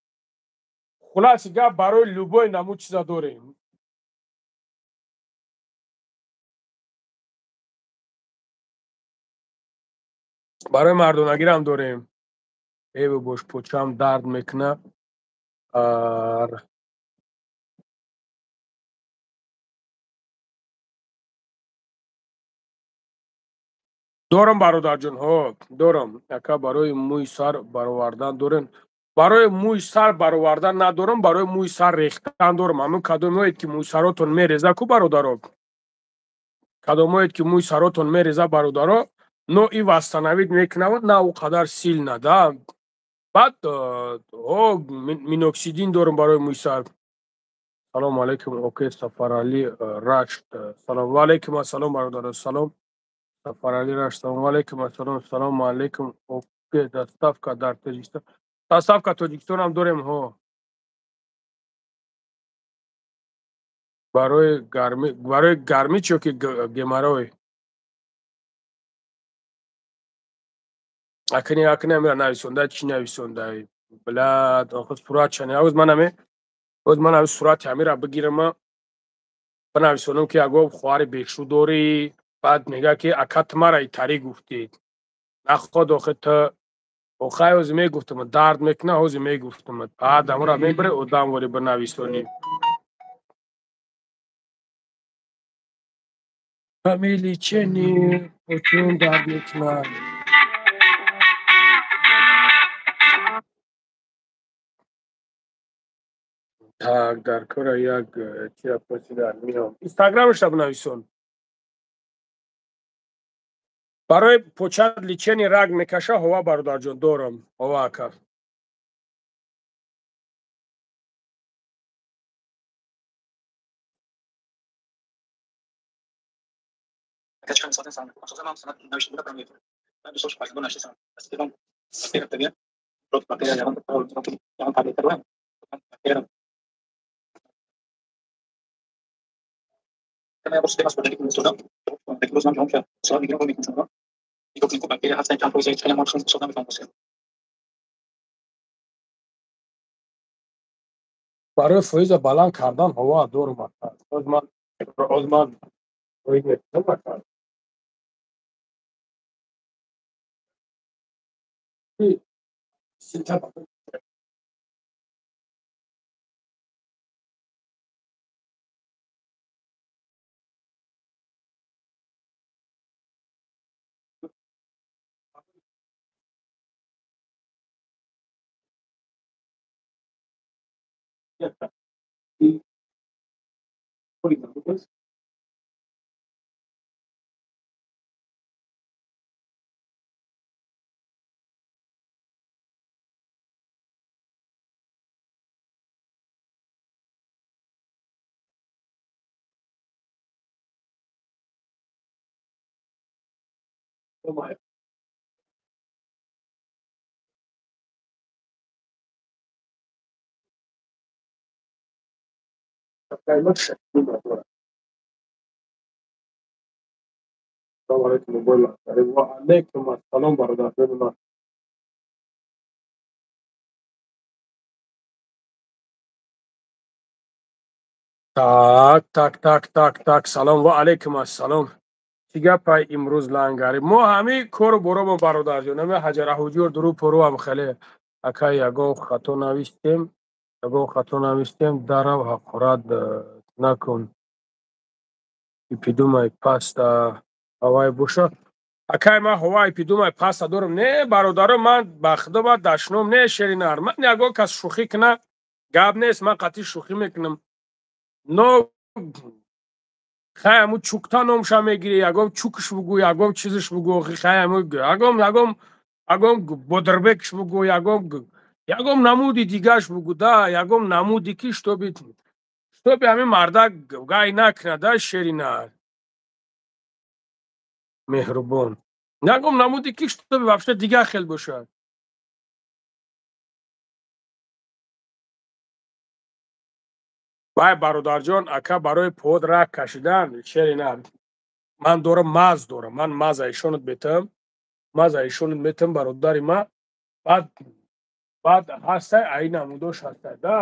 خلاص گپ برای لوبای نمو چیزا داریم برای مردونگی هم داریم ای باش پوچم درد میکنه دارم برادر جان ها دارم یکا برای موی سر برآوردن دارن برای موی سر برآوردن ندارم برای موی سر ریختن دارم همون کدومایی که موی سراتون میریزه کو برادرها کدومایی که موی سراتون میریزه برادرها نوعی وستنوید میکنه نه او قدر سیل نده بعد مینوکسیدین دارم برای موی سر سلام علیکم اوکی سفر علی رشت سلام علیکم السلام برادر سلام سفر علی رشت سلام علیکم السلام علیکم اوکی دستافکا در تاجیکستان دستافکا تاجیکستان هم داریم ها برای گرمی چو که گمرای اکنی امیر نویسونده چی نویسونده بلاد آخه صورت چنه اوز من همه صورت امیر بگیرم بنویسونم که اگه خوار بیخشو داری بعد میگه که اکت مرا ای تاری گفتید نخواد آخه تا آخه اوز میگفتم درد میکنه اوز میگفتم بعد امورا میبره او دام واری بنویسونی فامیلی چنی چون درد میکنه تاک در کار یک چی پرسیدن میام اینستاگرامش رو بنویسون برای پوچت لیچنی رگ میکشه هوا برادر جان دارم هوا اکر Gerçekten zaten sandım. O zaman sana navişte burada ben ben de sonuç başında navişte sandım. Aslında ben tabii rot bakıya yalan da yalan tabii tabii. Ben كما يبص temas proyekti konusunda peki o zaman çok sonra bir gün bu konusunda bir dokuz bakıya hasta can proje için ama sonra bir konuşalım. برای فویز بلند کردن هوا دارم اکر ازمان فویز میکنم اکر سیتا السلام علیکم و علیکم السلام برادر من так салом ва алейкум ассалом чӣ гапай имрӯз лангари мо ҳамин кору боробон бародарҷон ҳаме ҳаҷараҳуҷур дуру порувам хеле акай ягон хато навиштем дарав ҳақорат накун ипидумай паста ҳавай боша акай ман ҳавои ипидумай паста дорам не бародаро ман ба худома дашном не шеринар ман ягон кас шӯхӣ кина гап нест ман қатъи шӯхӣ мекунам но хай ҳамун чукта номша мегирӣ ягон чукш бугӯ ягон чизш бугӯ хай ягон бодирбекш бугӯ ягон намуди дигаш бугӯ да ягон намуди ки штоби ҳамин марда гай накунад да шеринар меҳрубон ягон намуди ки штоби вообще дига хел бошад вай бародарҷон ака барои поҳод раг кашидан шеринар ман дорам маз дорам ман маза ишонат метам бародари ман баъд ҳастай аи намудош ҳастай да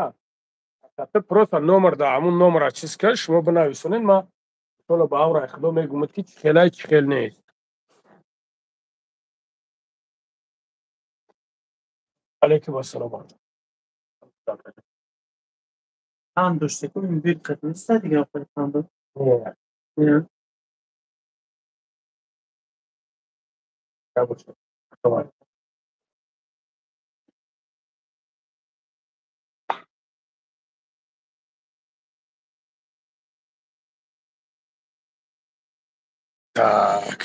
просто номер да ҳамун номера чиз кар шумо бинависонед ман иншолло ба амраи худо мегӯмад ки чӣ хелай чӣ хел нест алейкум ассалом Tanto, secondo me, bir kadın istedi yapmayı tanto. Ya. так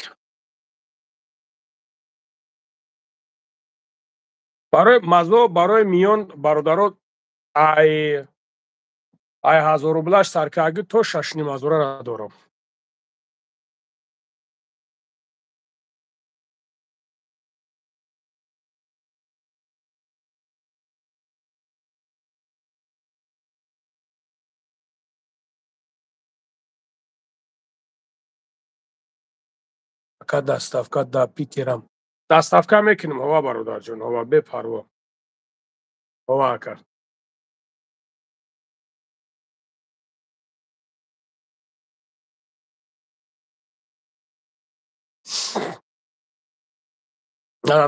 барои мазо барои миён бародарон ай ҳазорублаш саркаргӣ то 6,5 дорам ака дастафка да питерам дастафка мекунем ҳова бародарҷон ҳова бепарво ҳова ака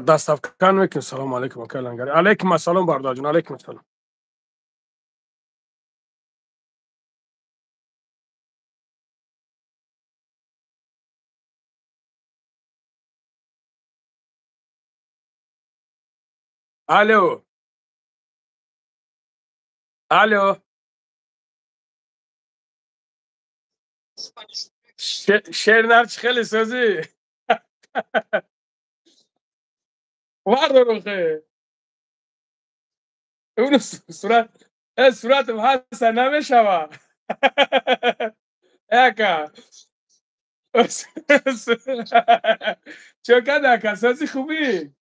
дастафка мекунем салому алейкум ака лангари алейкум ассалом бародарҷон алейкум ассалом алё шернар чӣ хели сӯзӣ وردار خیر اون صورت حسن نمیشوه اکا چوکا دکا سازی خوبی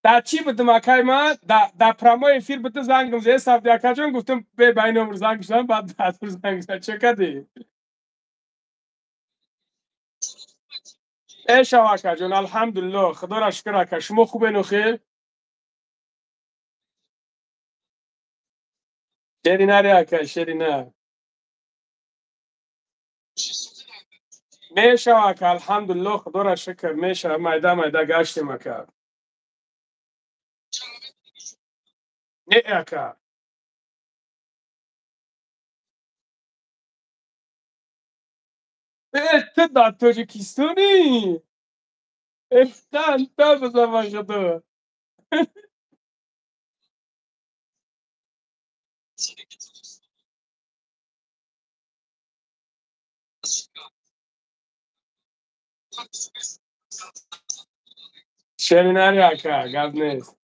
در چی بودم اکای من در پرامای فیل بودم زنگم زیر سب دیکا جان گفتم به بین امر زنگ شدم بعد دستور زنگ شدم چوکا دی ایشا اکا جان الحمدلله خدا را شکر اکا شما خوبه نخیر شیرینه ری اکا شیرینه میشه اکا الحمدلله خدا را شکر میشه مایده گشتیم اکا نه اکا تو در تاجیکستانی افتان تا بزن خدا شیرینه ری اکا گب نیست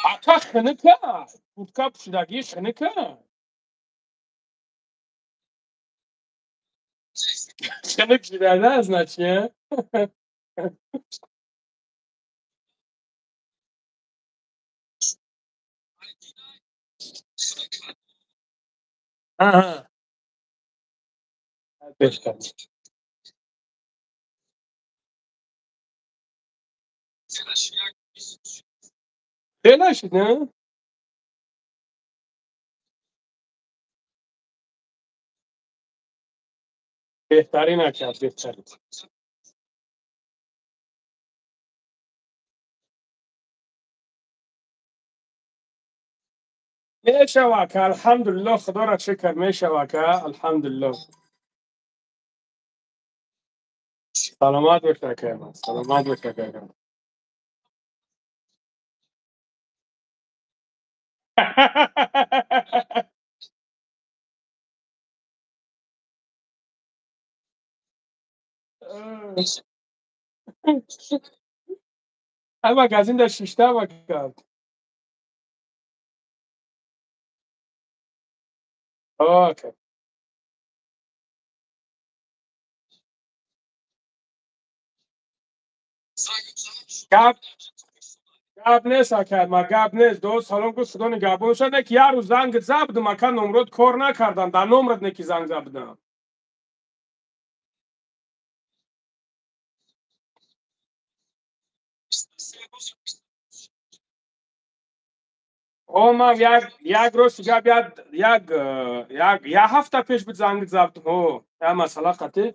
اکا خنکه بودکا پشدگی خنکه خنک جیرده از نچیه آها بشکن خیلی شد نه بهترین اکا بهترین میشه اکا الحمدلله خدا را شکر میشه اکا الحمدلله سلامت باش اکا سلامت باش اکا های magazin در شیشته کرد اوکی گپ گپ نیست اکر ما گپ نیست دوست سالم کو خدا نگهبان شده که یارو زنگ زد مکان نمرات کار نکردن در نمرت نکی زنگ زدن او ما یک روز گپ یک هفته پیش بود زنگ زد او یا مسئله خطی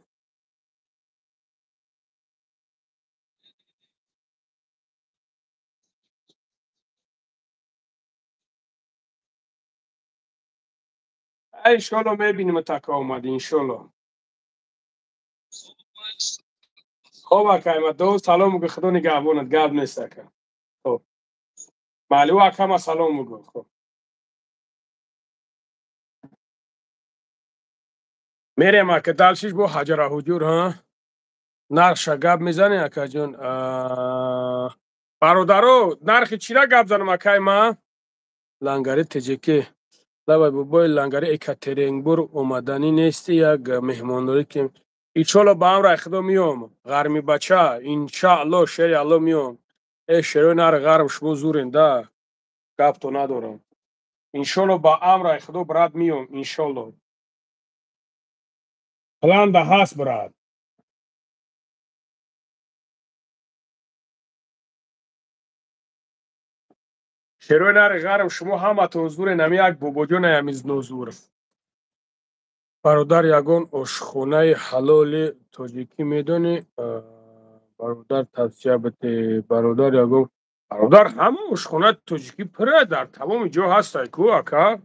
انشالله میبینیم تکا اومد انشالله خب اکر ما دوست سلام کو خدا نگهبانت گپ نیست اکر خب معلوم اکر ما سلام کو خب میریم اکر دلشش بو حجر حجور ها نقش گپ میزنه اکر جون برادرو نرخ چی را گپ زنم اکر ما لنگری تجیکی لبای بابای لنگری اکاترینبور اومدنی نیستی یک مهمانداری که ایچالا با هم را خدا میام غرمی بچه انشاءالله شیر الله میام ای شیرو نر غرم شما زورین ده گپ تو ندارم انشاءالله با هم را خدا برات میام انشاءالله پلان ده هست برات شیرو نر غرم شما همه تو زور نمی یک باباجون یمیز نوزور برادر یگان آشخانه حلال تاجیکی میدونی برادر توصیه بده برادر یگان برادر همه آشخانه تاجیکی پره در تمام جا هست کو اکا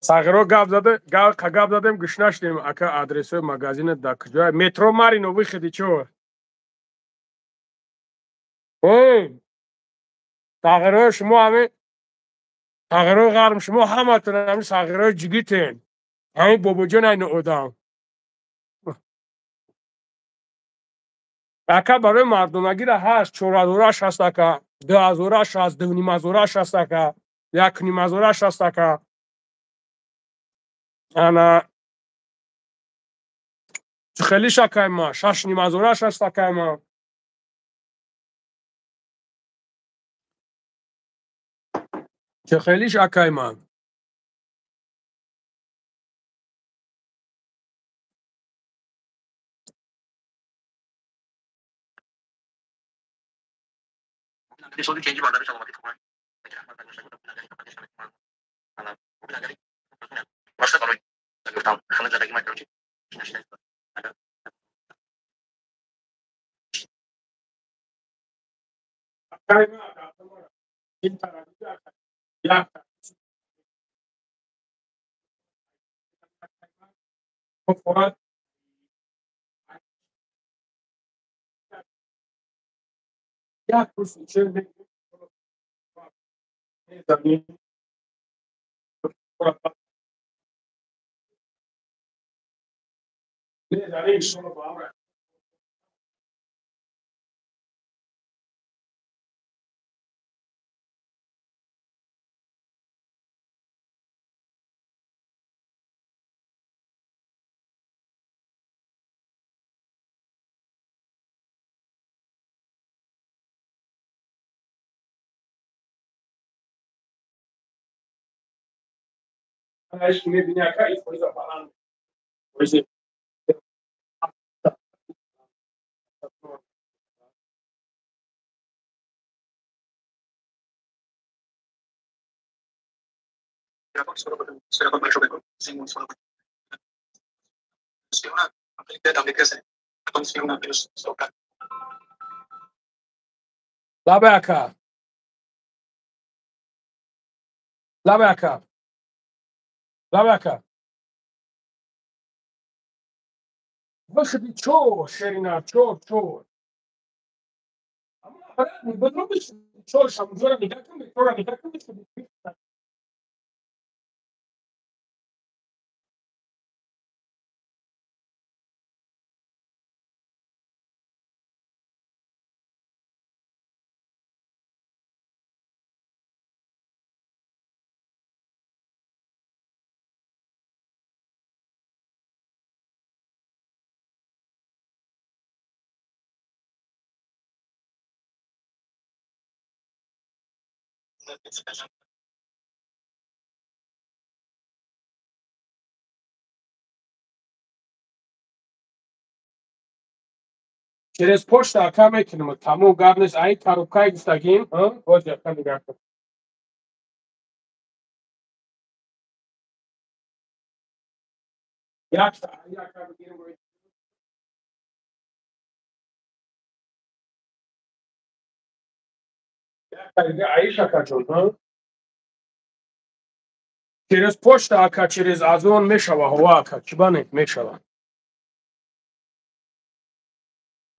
ساغرا گپ زدیم گوش نشدیم اکا آدرس مگازین در کجا مترو ماری نو خدی چو اوه تغییرات شما همه تغییرات غرم شما همتون همین تغییرات جگیتین همین بابا جان این آدم اکا برای مردم اگر هست 4,000 هست اکا 2,000 هست 2,500 هست اکا 1,500 هست اکا انا خیلی شکای ما 6,500 هست اکا ما چه خیلی شکای ما Sono change guardare diciamo che come basta parole aiutavo sono già da mai oggi اکای ما این طرفی یک فقط یک روز چه زمین زمین شما با هم ايش میبینی اکا این فایده فعلا ویسی solo per gioco sì solo sì una abilità da che se consiglio una più sopra لابه اکا لابه اکا لابه اکا وخدي چو شرینا چو اما بدروبش چو شمزورا نگاه کن بکورا نگاه کن через почту ака мекунем тамом гап нест ай коробкаи гуфтагим боҷ ака нигах кун як ака бигирем аиш акаҷон через почту ака через аз он мешава ҳова ака чӣ бане мешава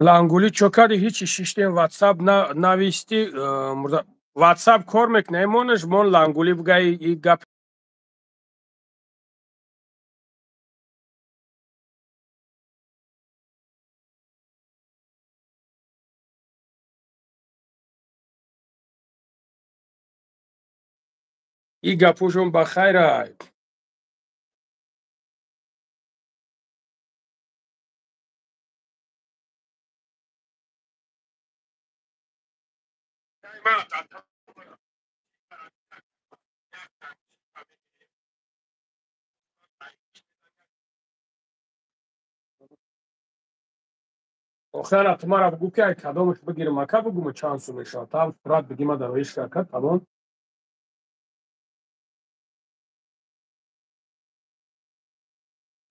лангули чокади ҳичи шиштем ватсап нависти ватсап кор мекунад монаш мон лангули бугай и гап и гапушон ба хайрай охира тумара бугӯ ки кадомаш бигирем ака бугумо чанд сум мешавад там сурат бигима дароиш ака тамом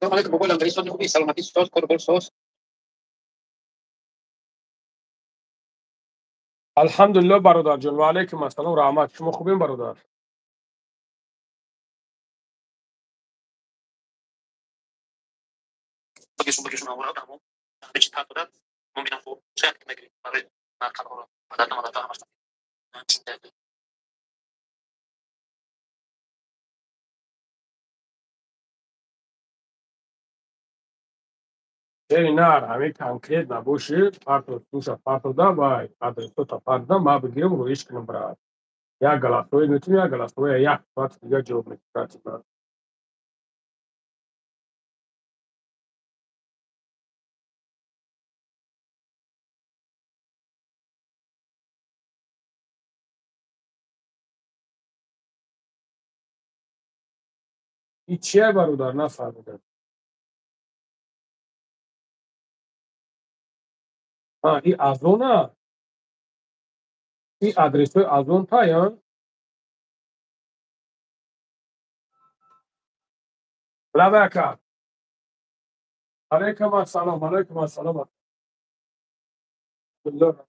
no vale que poco la veis son de salmatis sos por bolsos алҳамдулиллаҳ бародарҷон ва алайкум ассалом раҳмат шумо хубин бародар porque es una hora también de chitar toda no miran por sea que me marcador, guardate una data abbastanza این نه همین کانکریت نباشه پارت توش پارت دام آدرس تو پارت دام ما بگیریم رویش کنیم برای یا گلاسوی میتونی یا گلاسوی یا پارت دیگه جواب میکنه این چیه برادر نفهمیدم این از اونه این آدرس از اون پایان لبکه علیکم السلام علیکم السلام الله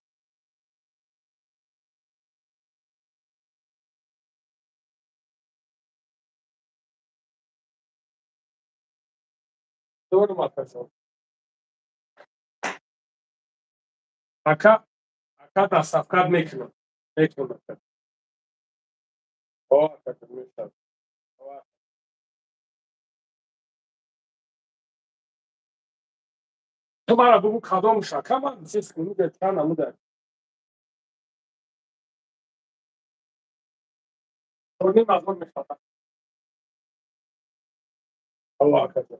دور ما کسا اکا تصفقات میکنم اوه کسا میشتر تو مرا بگو کدام شکم من چیز کنی بهتر نموده تونی مزون میشتر اوه کسا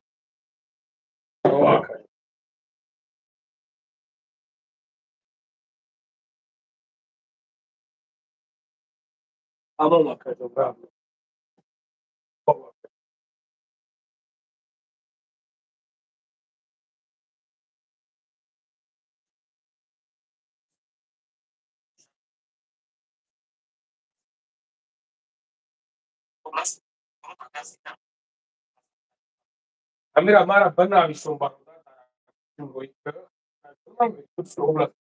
اوه کسا اما کسا برام اوه plus امیر مرا بنویسون برادر روی نام کچھ اوبلاست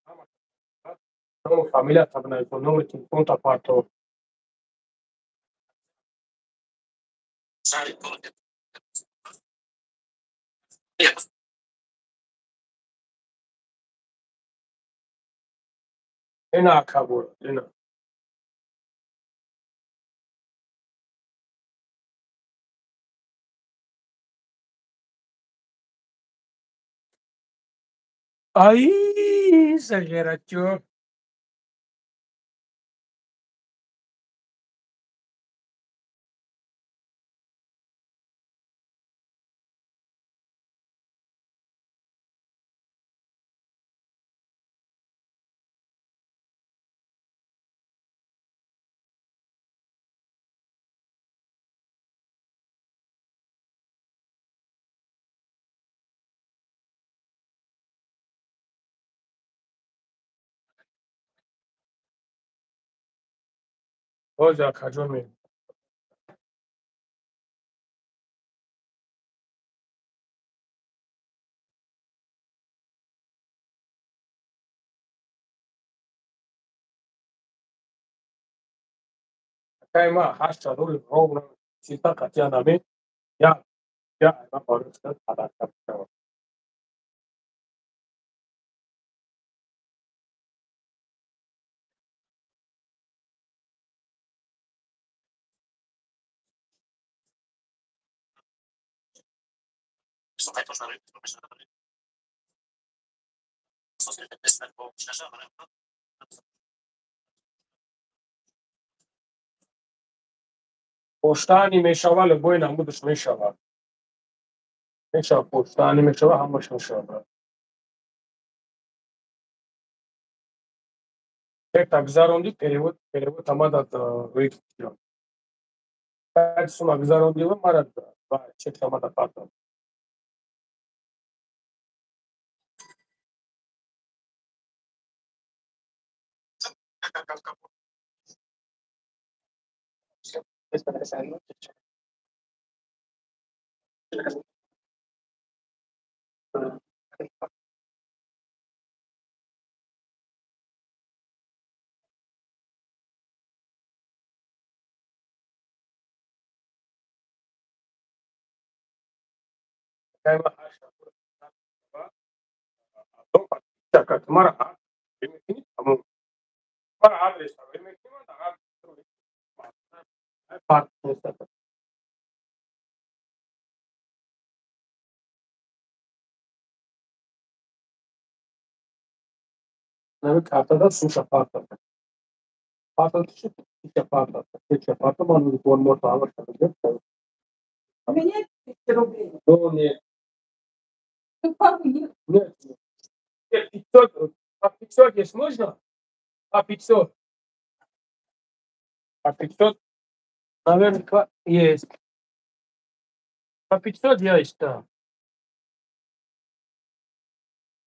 نام فامیلیا تا بنویسون نام تلفن تا پارتو sai اینا کابور اینا ay esageración oza kajome kaima hasta rul robo sita katiana me ya ma parus ka ada ka sto fai tornare professionale sto che testa un po' ci lasciamo پشتانی میشوال بوی نمودش میشوال پشتانی میشوال همش میشوال так заронди перевод тамада вейк так сума заронди ва марад ва чек тамада пата kaima hashta ва чакат мара می‌بینی تموم بر هر رسانه می‌کنی من در فرق نیست نمی karta da susha parta parta susha parta susha parta man buon morto aveva capito non нет нет 500 по 500 есть можно по 500 по 500 наверное есть по 500 есть да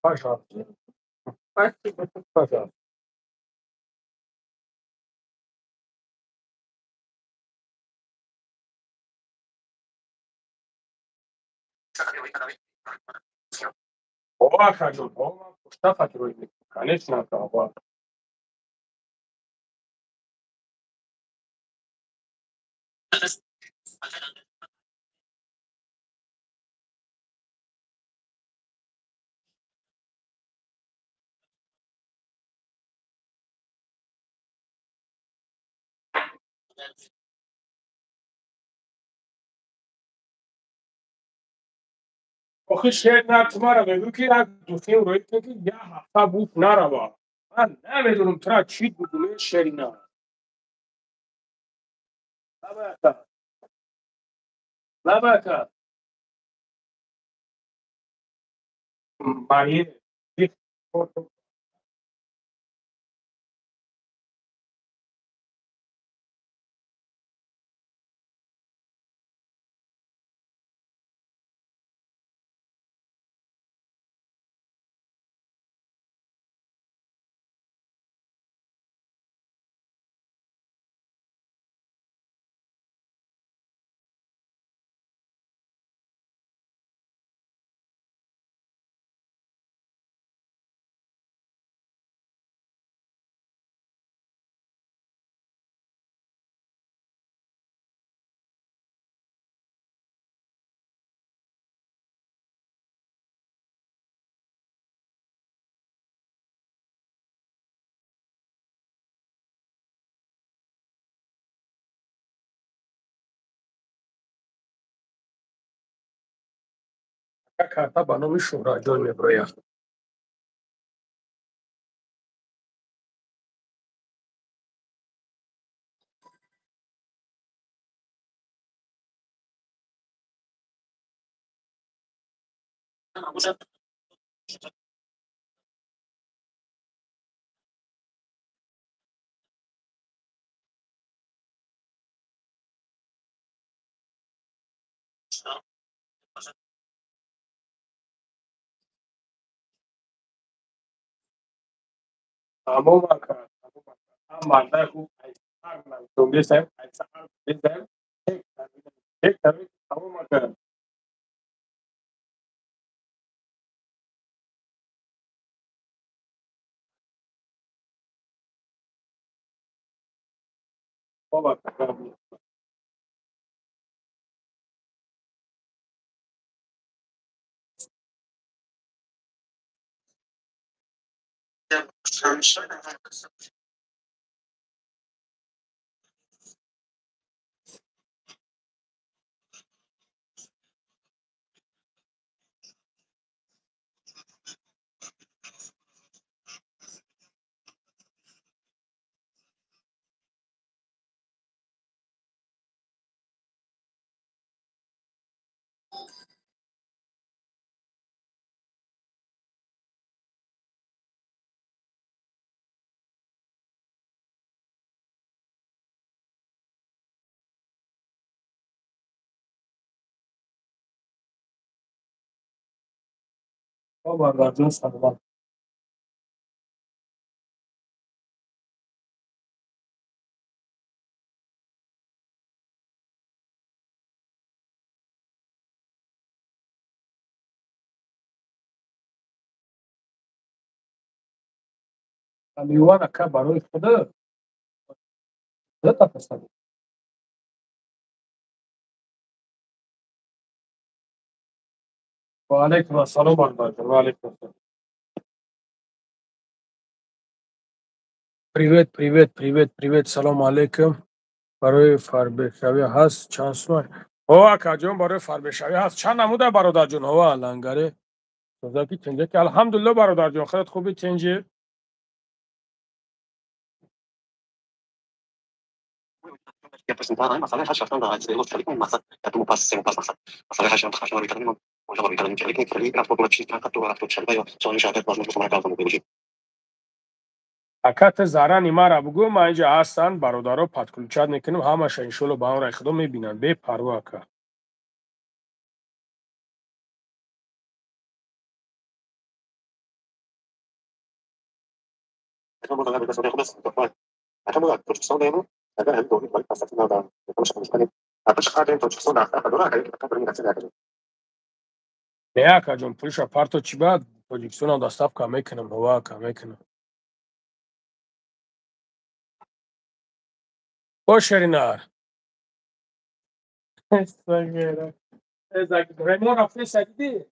пожалуйста спасибо пожалуйста о хочу дома что хочу конечно да آخه شاید نه تو مرا بگو که از دوستیم روی که یه هفته بود نروا من نمیدونم تو چی بودونه شرینا نباید نباید مریض karta bana bir şura gönlü buraya. Tamam bakalım. Ama ben bu ayıplarla söylesem, ayıplarla söylesem, tek tabii tamam bakalım. O bakalım. O bakalım sana. Aliwana ka barul khuda. Ne tapasın? Ve aleyküm selam arkadaşlar. Ve aleyküm selam. привет, салом алейкум. Барои фарбешавӣ ҳаст чанд сомон? Ҳо акаҷон барои фарбешавӣ ҳаст. Чанд намуда бародарҷон? Ҳова лангаре. Созаки тенҷаки алҳамдулилло бародарҷон. Хеле хуби тенҷи? E apresentaram aí uma sala de da área de lógica com massa, é como passa sem passa massa. A sala de massa não vitamina, ou já vitamina que ele ali para população que está a toda a só não já vai mais como casa no biologia. Аката зара нимара бугӯ ман инҷа ҳастанд бародаро падключат мекунем ҳамаша иншоалло ба онра ихдом мебинанд бепарво ака. Então vou dar a versão da então a produção dele agora é do vai passar final da então já começar a pescar dentro da produção da agora aí que tá para mim da Не акаҷон пулиша парто чӣ бад тоҷикистонам доставка мекунам ҳова ака мекунам. Бошеринар. Ремон рафтеса дидӣ?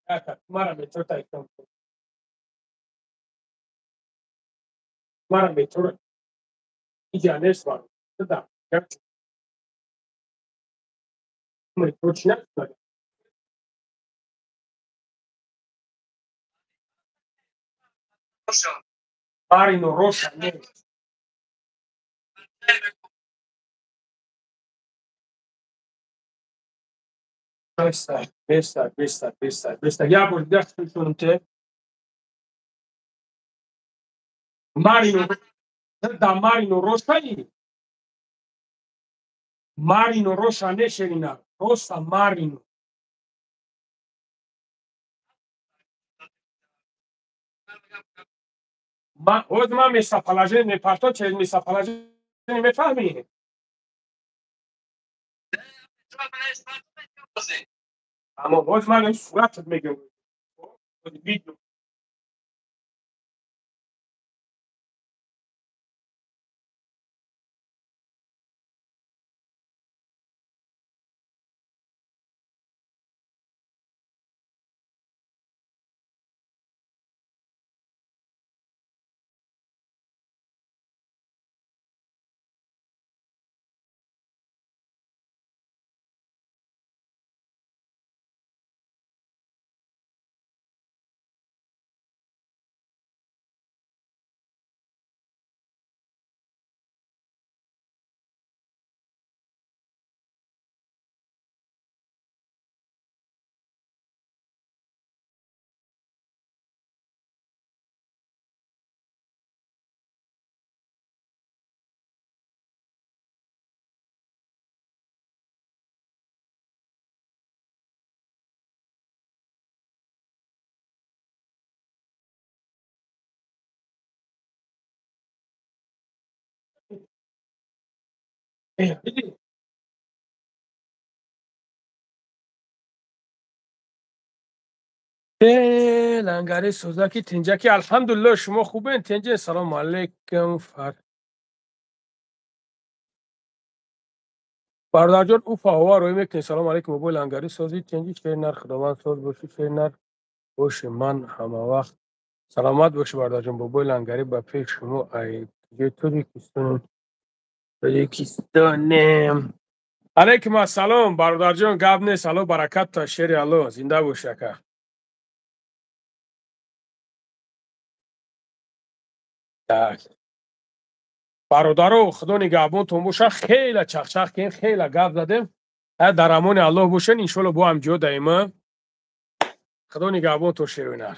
Aca, तुम्हारा मित्र था एकदम तुम्हारा मित्र जाने स्वार da jak my точно Marino Roša ne Besta ja bol da te Marino da Marino Roša i Marino Roša ne šerina Rosa Marino ما خود ما میسافلاجه میپرتو چه میسافلاجه میفهمی اما باز من این صورتت میگم ویدیو لنگری سوزاکی تنجکی الحمدلله شما خوبین تنجه سلام علیکم برادر جان او فاوا روی میکنی سلام علیکم موبایل لنگری سازی تنجی چه نر خداوند ساز باشی چه نر باشه من همه وقت سلامت باشه برادر جان موبایل لنگری با پیش شما ای دیگه توریکستانم علیکم السلام برادر جان گپ نیست الو برکت تا شیر الو زنده باشه که برادرو خدا نگهبانتون باشه خیلی چخچخ کردیم خیلی گپ زدیم در امان الله باشین ان شاء الله با هم جا دائما خدا نگهبانتون شیرینر